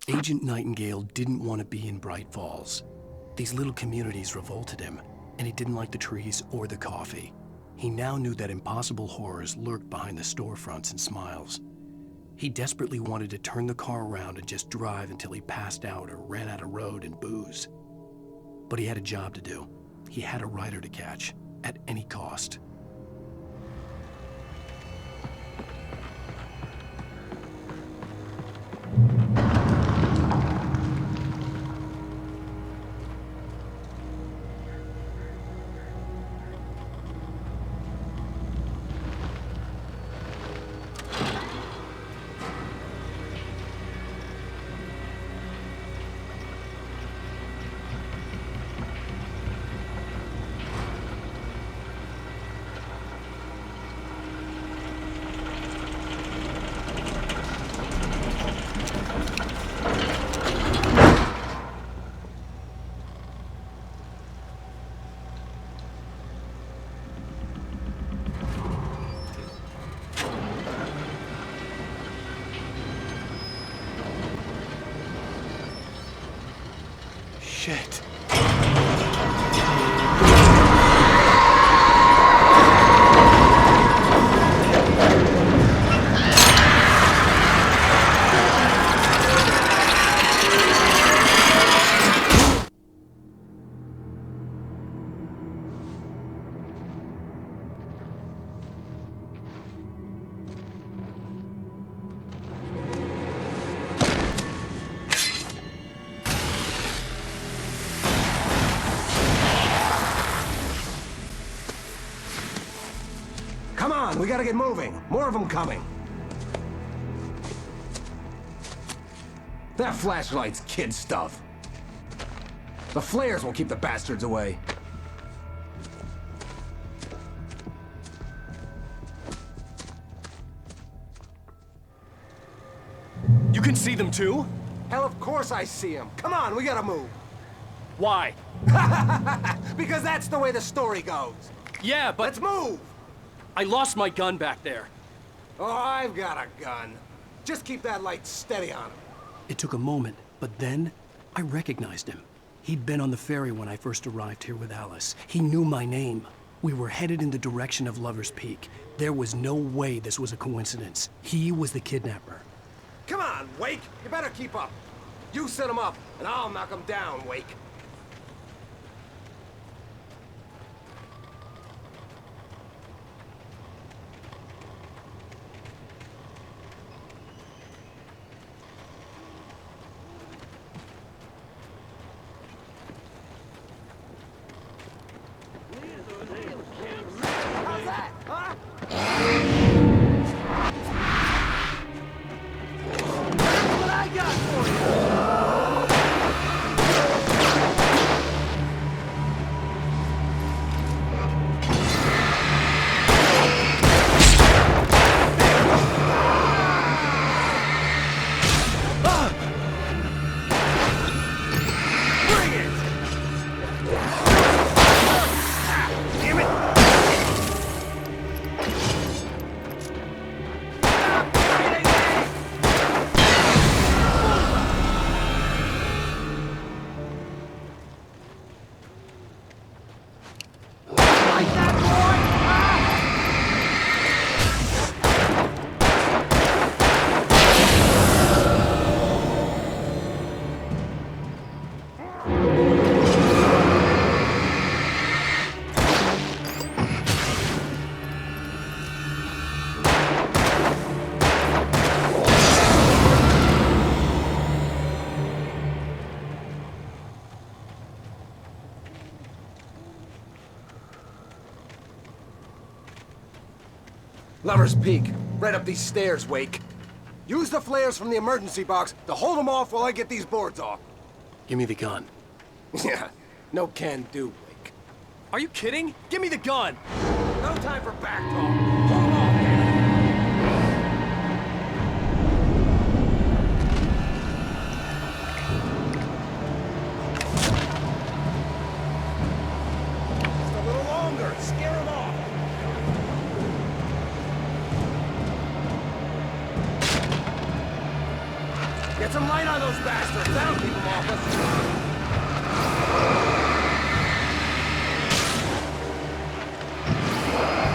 Agent Nightingale didn't want to be in Bright Falls. These little communities revolted him, and he didn't like the trees or the coffee. He now knew that impossible horrors lurked behind the storefronts and smiles. He desperately wanted to turn the car around and just drive until he passed out or ran out of road and booze. But he had a job to do. He had a rider to catch, at any cost. Shit. Come on, we gotta get moving. More of them coming. That flashlight's kid stuff. The flares will keep the bastards away. You can see them too? Hell, of course I see them. Come on, we gotta move. Why? Because that's the way the story goes. Yeah, but... Let's move! I lost my gun back there. Oh, I've got a gun. Just keep that light steady on him. It took a moment, but then I recognized him. He'd been on the ferry when I first arrived here with Alice. He knew my name. We were headed in the direction of Lover's Peak. There was no way this was a coincidence. He was the kidnapper. Come on, Wake! You better keep up. You set him up, and I'll knock him down, Wake. How's that, huh? That's what I got for you! Bring it! Damn it! Like that, boy! Lover's Peak. Right up these stairs, Wake. Use the flares from the emergency box to hold them off while I get these boards off. Give me the gun. Yeah, no can do, Wake. Are you kidding? Give me the gun! No time for back talk. Hold them off, man. Just a little longer. Scare them off. some light on those bastards. That'll keep them off us.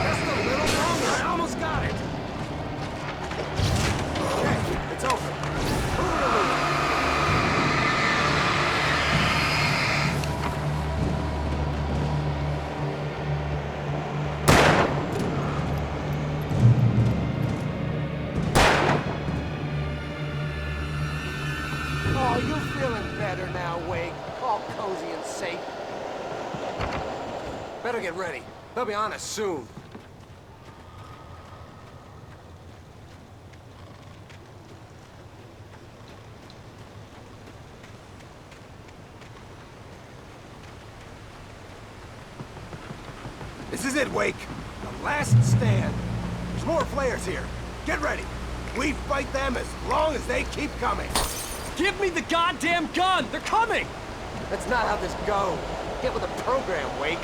Just a little longer. I almost got it. Okay, it's open. Oh, you feeling better now, Wake? All cozy and safe. Better get ready. They'll be on us soon. This is it, Wake. The last stand. There's more flares here. Get ready. We fight them as long as they keep coming. Give me the goddamn gun! They're coming! That's not how this goes. Get with the program, Wake.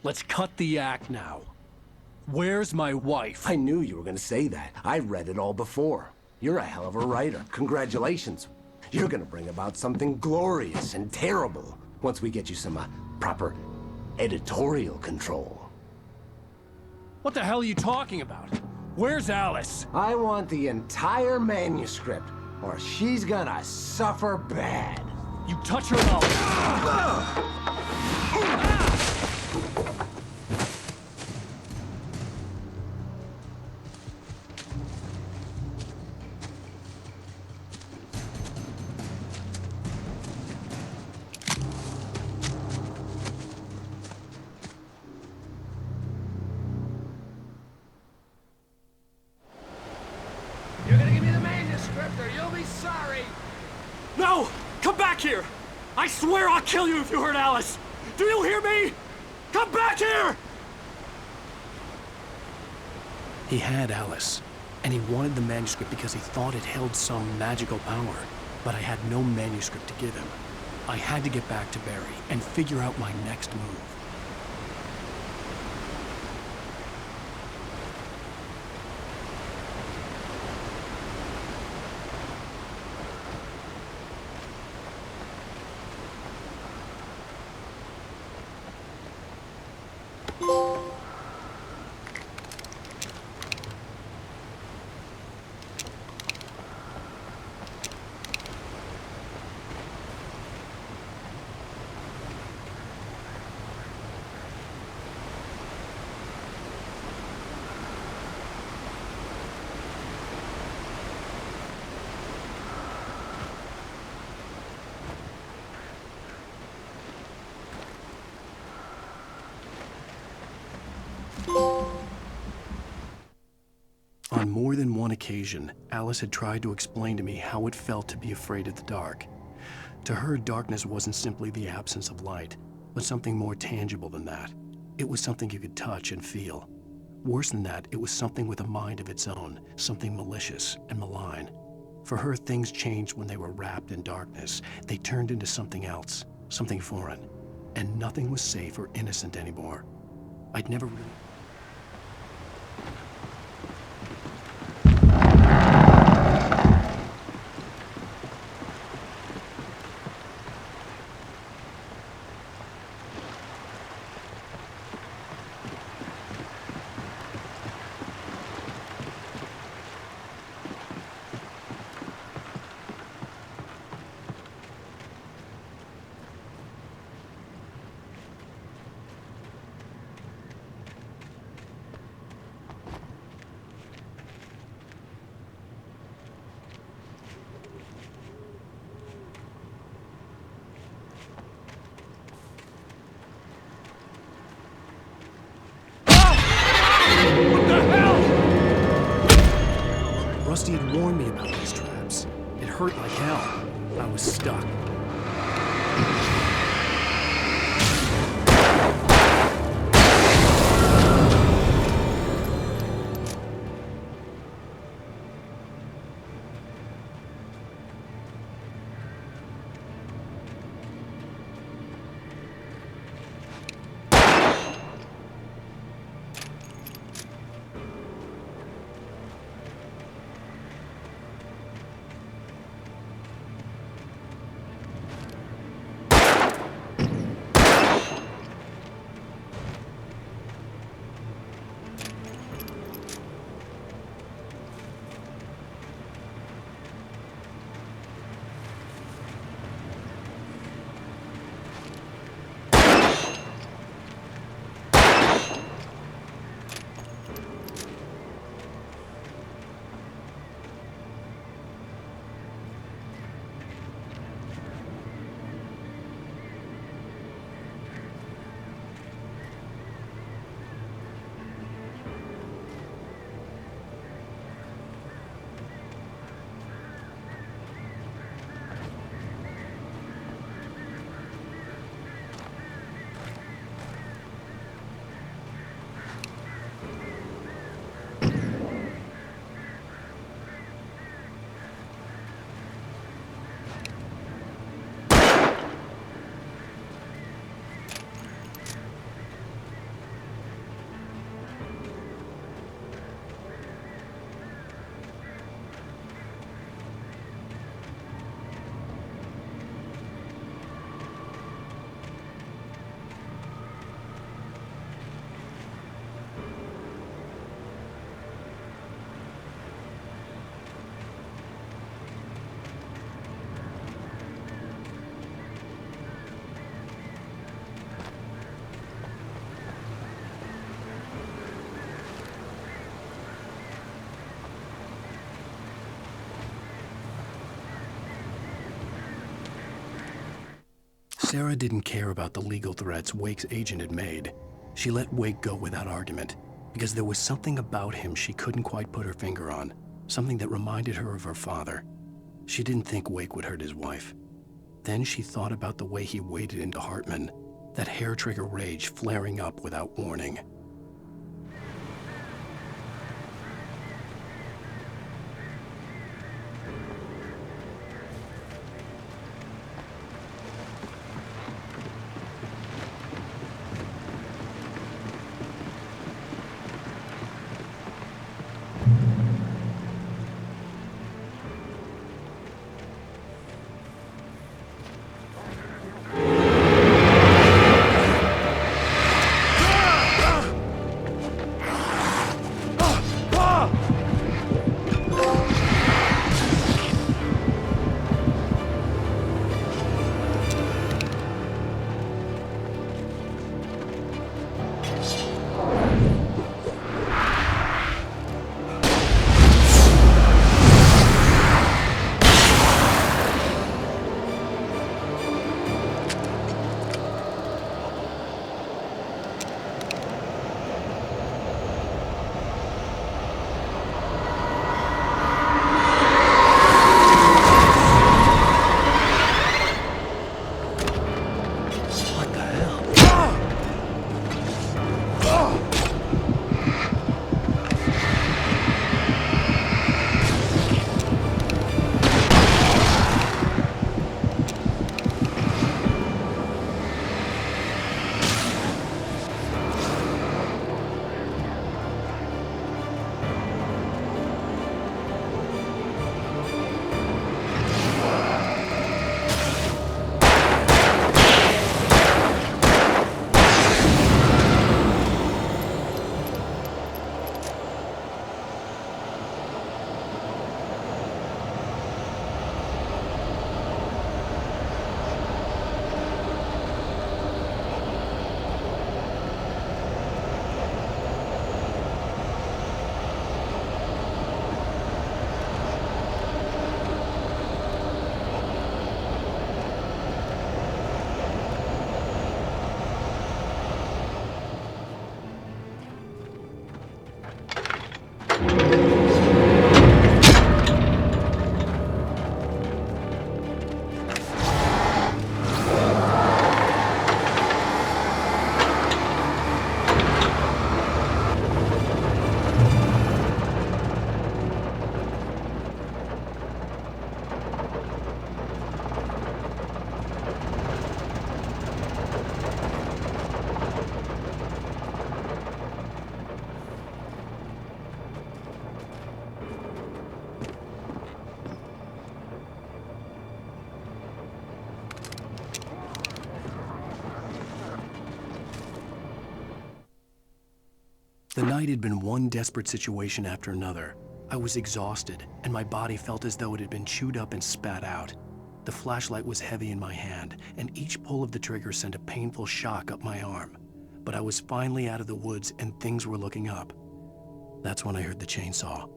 Let's cut the act now. Where's my wife? I knew you were gonna say that. I read it all before. You're a hell of a writer. Congratulations. You're gonna bring about something glorious and terrible once we get you some proper editorial control. What the hell are you talking about? Where's Alice? I want the entire manuscript, or she's gonna suffer bad. You touch her now. You're gonna give me the manuscript or you'll be sorry! No! Come back here! I swear I'll kill you if you hurt Alice! Do you hear me? Come back here! He had Alice, and he wanted the manuscript because he thought it held some magical power. But I had no manuscript to give him. I had to get back to Barry and figure out my next move. On more than one occasion, Alice had tried to explain to me how it felt to be afraid of the dark. To her, darkness wasn't simply the absence of light, but something more tangible than that. It was something you could touch and feel. Worse than that, it was something with a mind of its own, something malicious and malign. For her, things changed when they were wrapped in darkness. They turned into something else, something foreign, and nothing was safe or innocent anymore. I'd never really... Rusty had warned me about these traps. It hurt like hell. I was stuck. Sarah didn't care about the legal threats Wake's agent had made. She let Wake go without argument, because there was something about him she couldn't quite put her finger on, something that reminded her of her father. She didn't think Wake would hurt his wife. Then she thought about the way he waded into Hartman, that hair-trigger rage flaring up without warning. The night had been one desperate situation after another. I was exhausted, and my body felt as though it had been chewed up and spat out. The flashlight was heavy in my hand, and each pull of the trigger sent a painful shock up my arm. But I was finally out of the woods, and things were looking up. That's when I heard the chainsaw.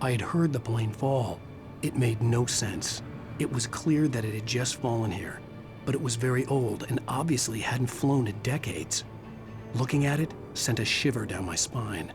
I had heard the plane fall. It made no sense. It was clear that it had just fallen here, but it was very old and obviously hadn't flown in decades. Looking at it sent a shiver down my spine.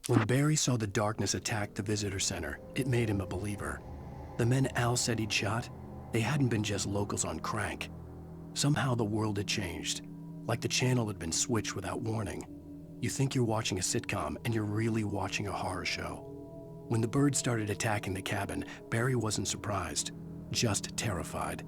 When Barry saw the darkness attack the visitor center, it made him a believer. The men Al said he'd shot, they hadn't been just locals on crank. Somehow the world had changed, like the channel had been switched without warning. You think you're watching a sitcom, and you're really watching a horror show. When the birds started attacking the cabin, Barry wasn't surprised, just terrified.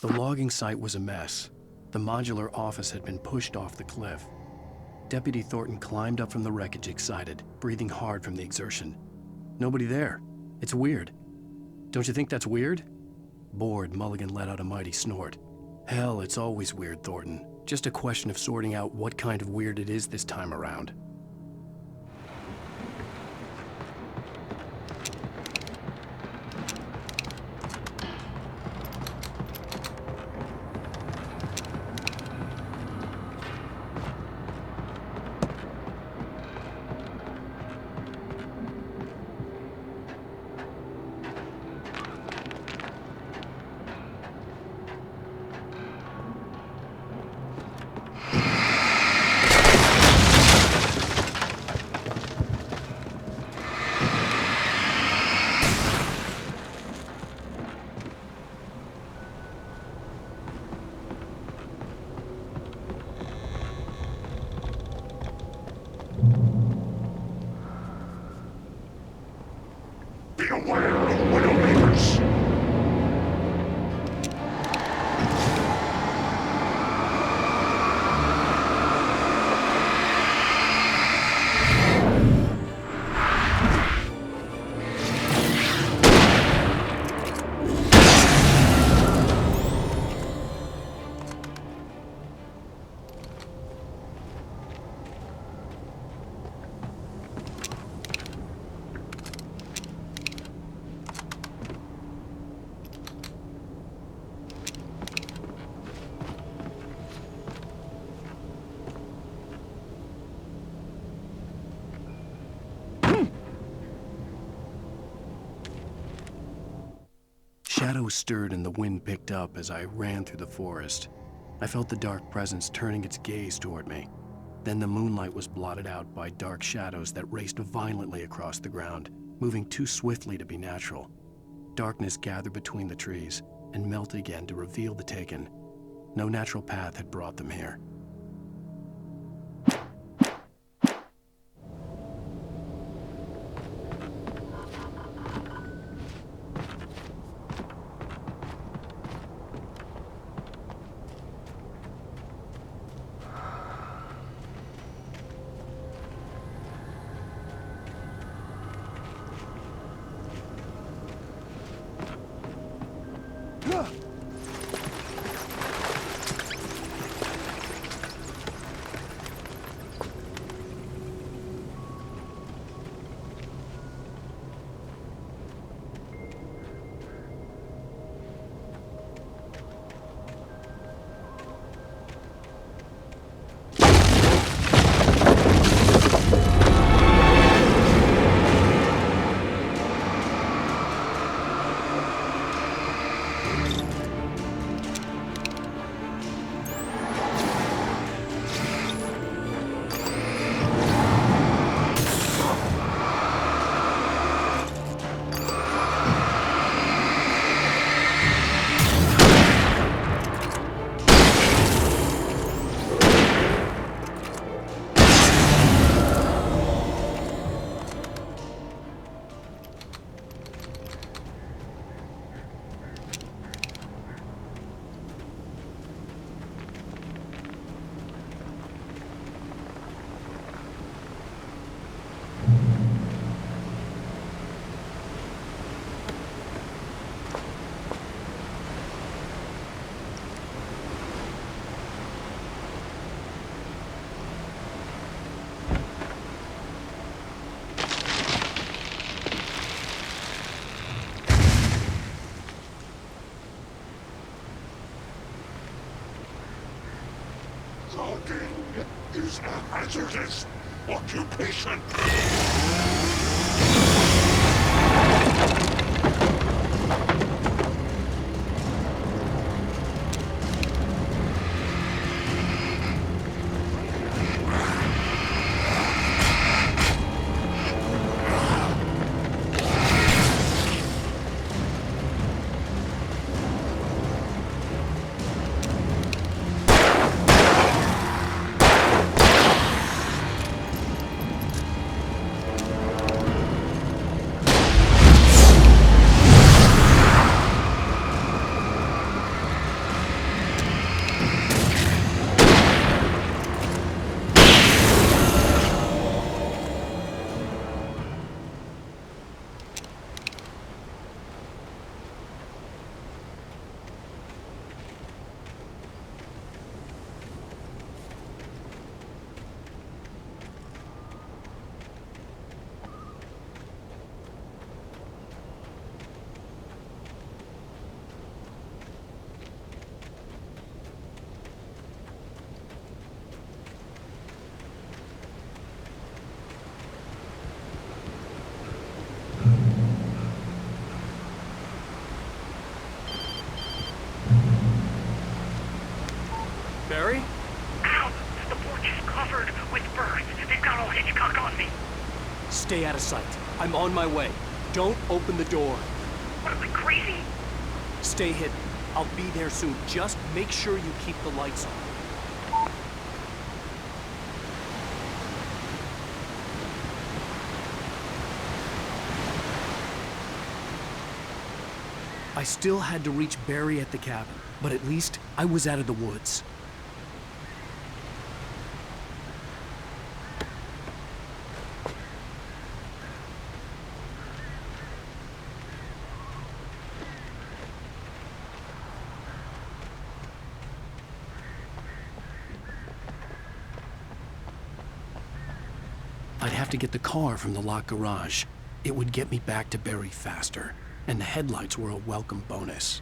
The logging site was a mess. The modular office had been pushed off the cliff. Deputy Thornton climbed up from the wreckage excited, breathing hard from the exertion. Nobody there. It's weird. Don't you think that's weird? Bored, Mulligan let out a mighty snort. Hell, it's always weird, Thornton. Just a question of sorting out what kind of weird it is this time around. Beware of Widowmakers! Shadows stirred and the wind picked up as I ran through the forest. I felt the dark presence turning its gaze toward me. Then the moonlight was blotted out by dark shadows that raced violently across the ground, moving too swiftly to be natural. Darkness gathered between the trees and melted again to reveal the Taken. No natural path had brought them here. hazardous occupation. Barry? Ow! The porch is covered with birds. They've got all Hitchcock on me. Stay out of sight. I'm on my way. Don't open the door. What, am I crazy? Stay hidden. I'll be there soon. Just make sure you keep the lights on. I still had to reach Barry at the cabin, but at least I was out of the woods. I'd have to get the car from the locked garage. It would get me back to Barry faster, and the headlights were a welcome bonus.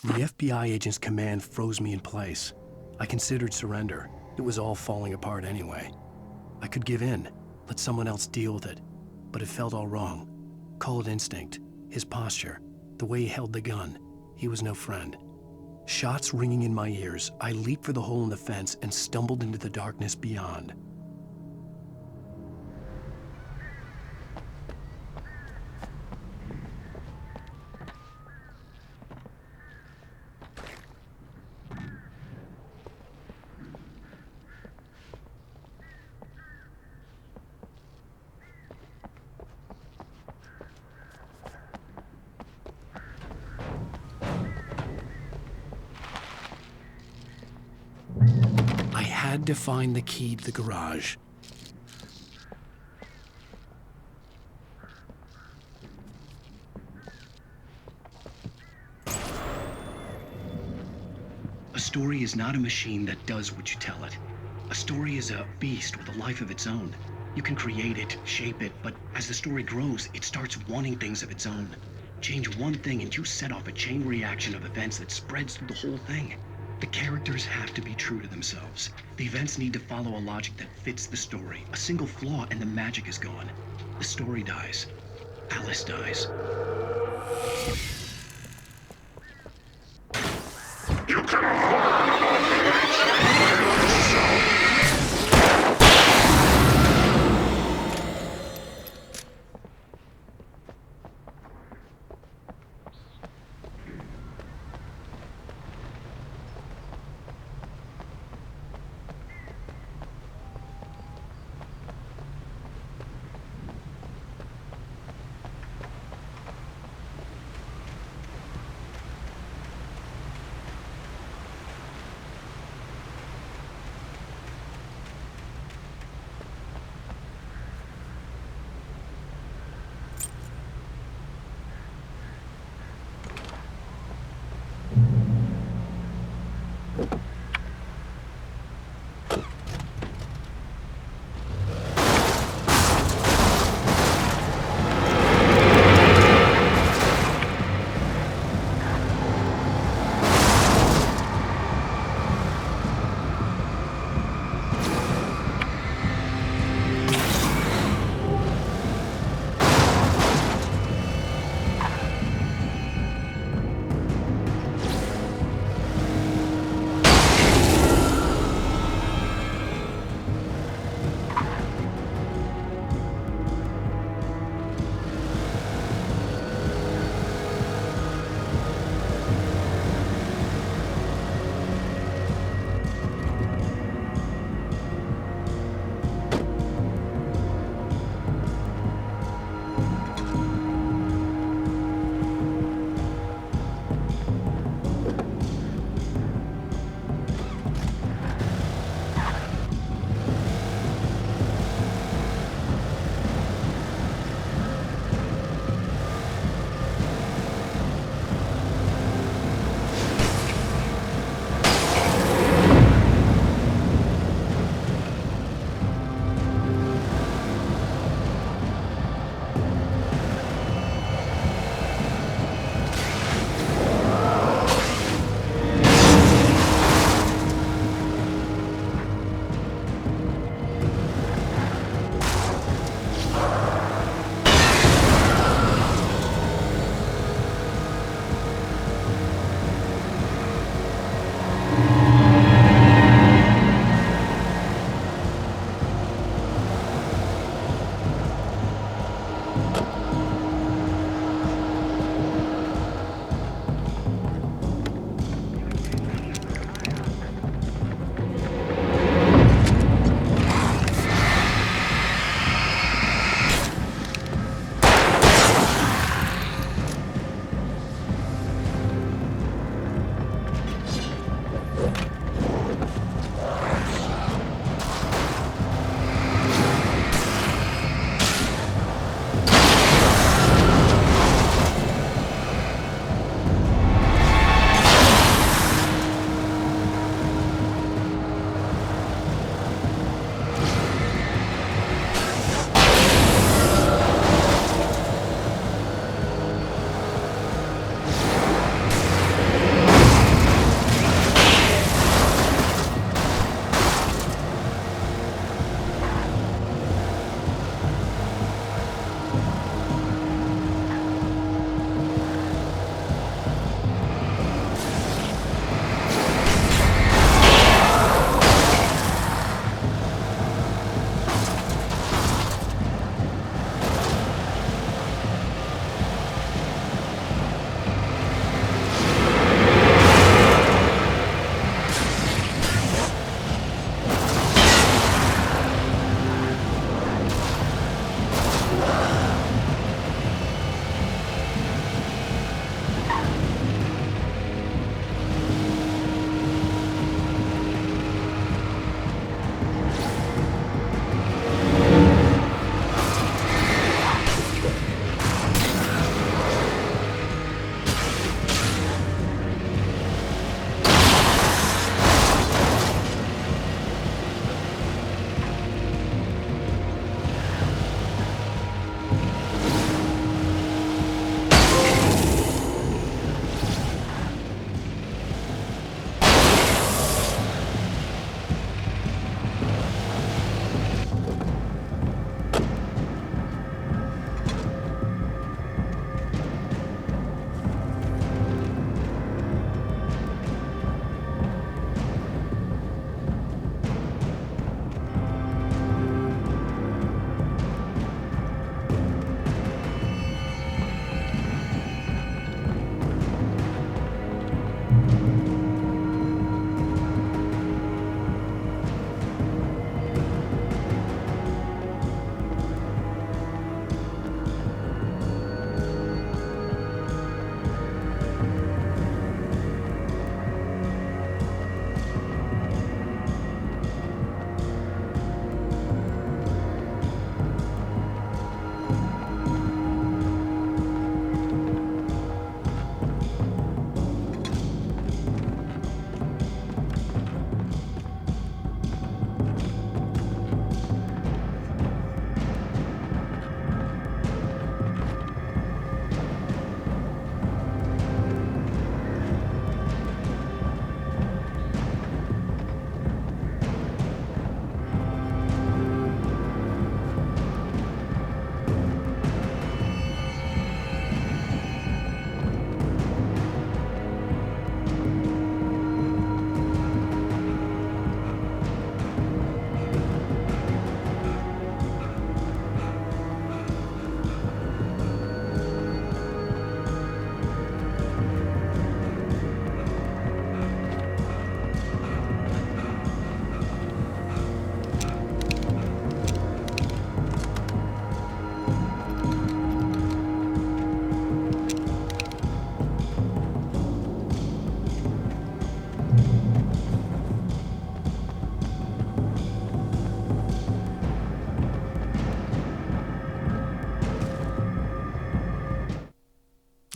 The FBI agent's command froze me in place. I considered surrender. It was all falling apart anyway. I could give in, let someone else deal with it, but it felt all wrong. Call it instinct, his posture, the way he held the gun. He was no friend. Shots ringing in my ears, I leaped for the hole in the fence and stumbled into the darkness beyond. I had to find the key to the garage. A story is not a machine that does what you tell it. A story is a beast with a life of its own. You can create it, shape it, but as the story grows, it starts wanting things of its own. Change one thing and you set off a chain reaction of events that spreads through the whole thing. The characters have to be true to themselves. The events need to follow a logic that fits the story. A single flaw and the magic is gone. The story dies. Alice dies. You can avoid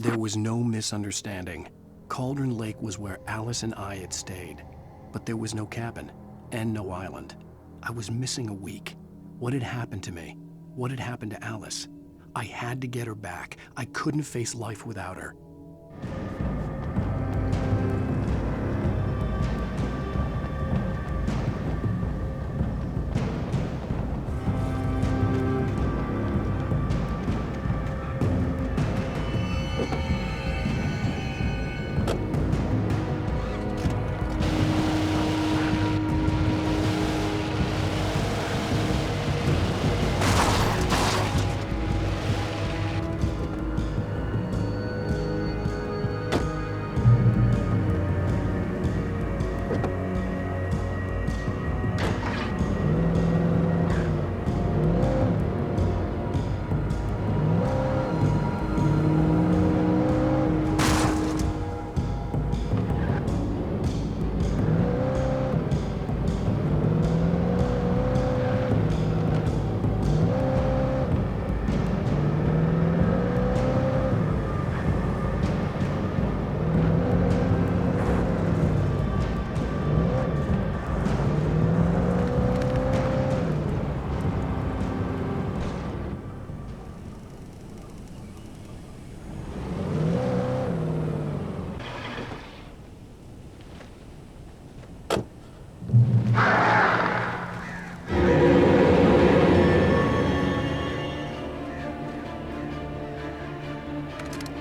There was no misunderstanding. Cauldron Lake was where Alice and I had stayed, but there was no cabin and no island. I was missing a week. What had happened to me? What had happened to Alice? I had to get her back. I couldn't face life without her.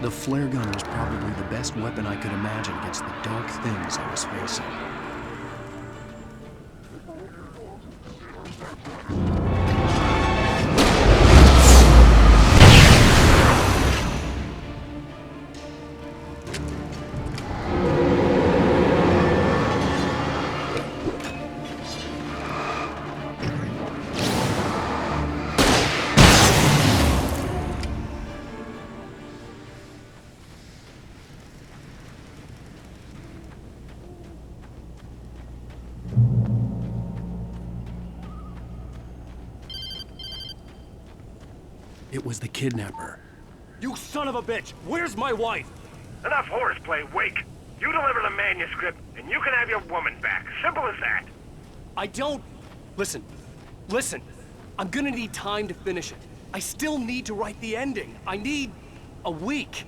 The flare gun was probably the best weapon I could imagine against the dark things I was facing. It was the kidnapper. You son of a bitch! Where's my wife? Enough horseplay, Wake. You deliver the manuscript, and you can have your woman back. Simple as that. I don't... Listen. I'm gonna need time to finish it. I still need to write the ending. I need a week.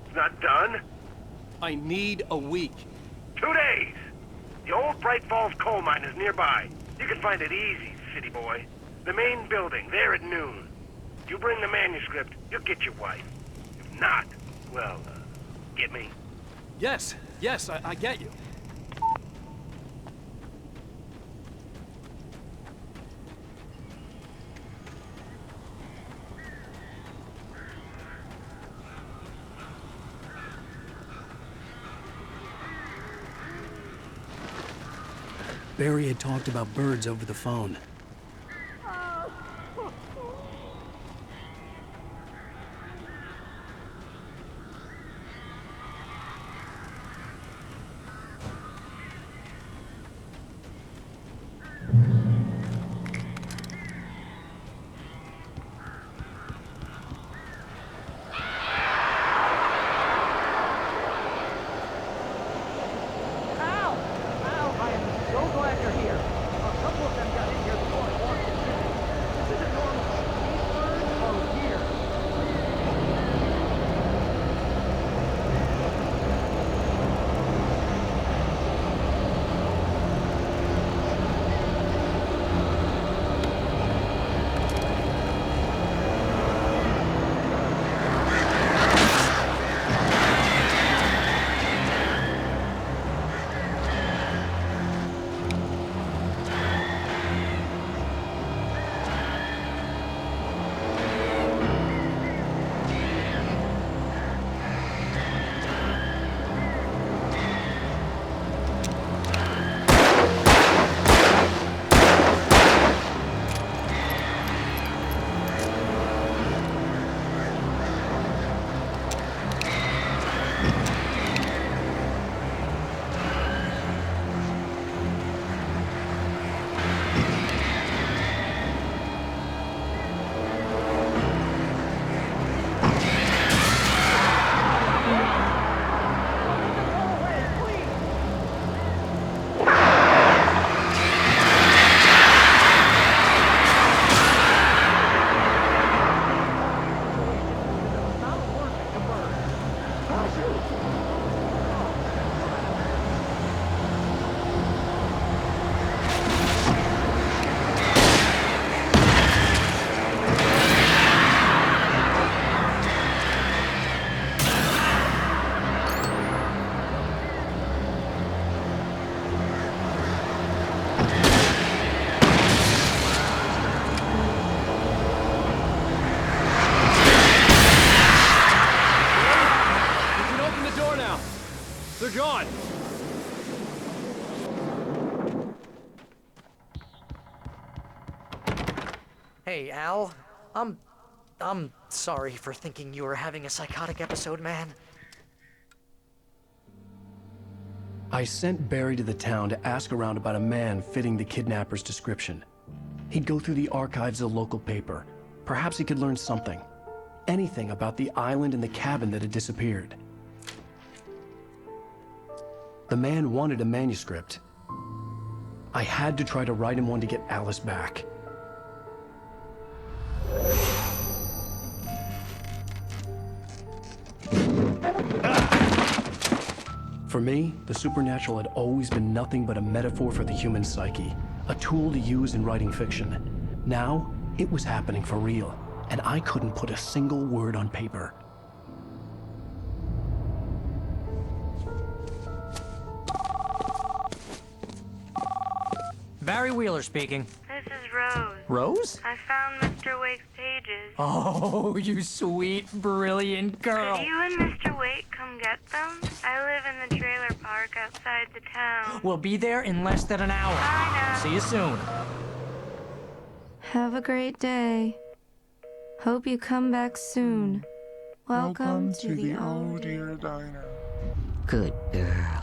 It's not done? I need a week. 2 days. The old Bright Falls coal mine is nearby. You can find it easy, city boy. The main building, there at noon. You bring the manuscript, you'll get your wife. If not, well, get me? Yes, I get you. Barry had talked about birds over the phone. Al, I am so glad you're here. A couple of them got in here on! Hey, Al. I'm sorry for thinking you were having a psychotic episode, man. I sent Barry to the town to ask around about a man fitting the kidnapper's description. He'd go through the archives of the local paper. Perhaps he could learn something. Anything about the island and the cabin that had disappeared. The man wanted a manuscript. I had to try to write him one to get Alice back. For me, the supernatural had always been nothing but a metaphor for the human psyche, a tool to use in writing fiction. Now, it was happening for real, and I couldn't put a single word on paper. Barry Wheeler speaking. This is Rose. Rose? I found Mr. Wake's pages. Oh, you sweet, brilliant girl. Could you and Mr. Wake come get them? I live in the trailer park outside the town. We'll be there in less than an hour. Bye now. See you soon. Have a great day. Hope you come back soon. Welcome to the Oh Dear Diner. Good girl.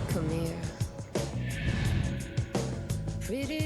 Come here. Pretty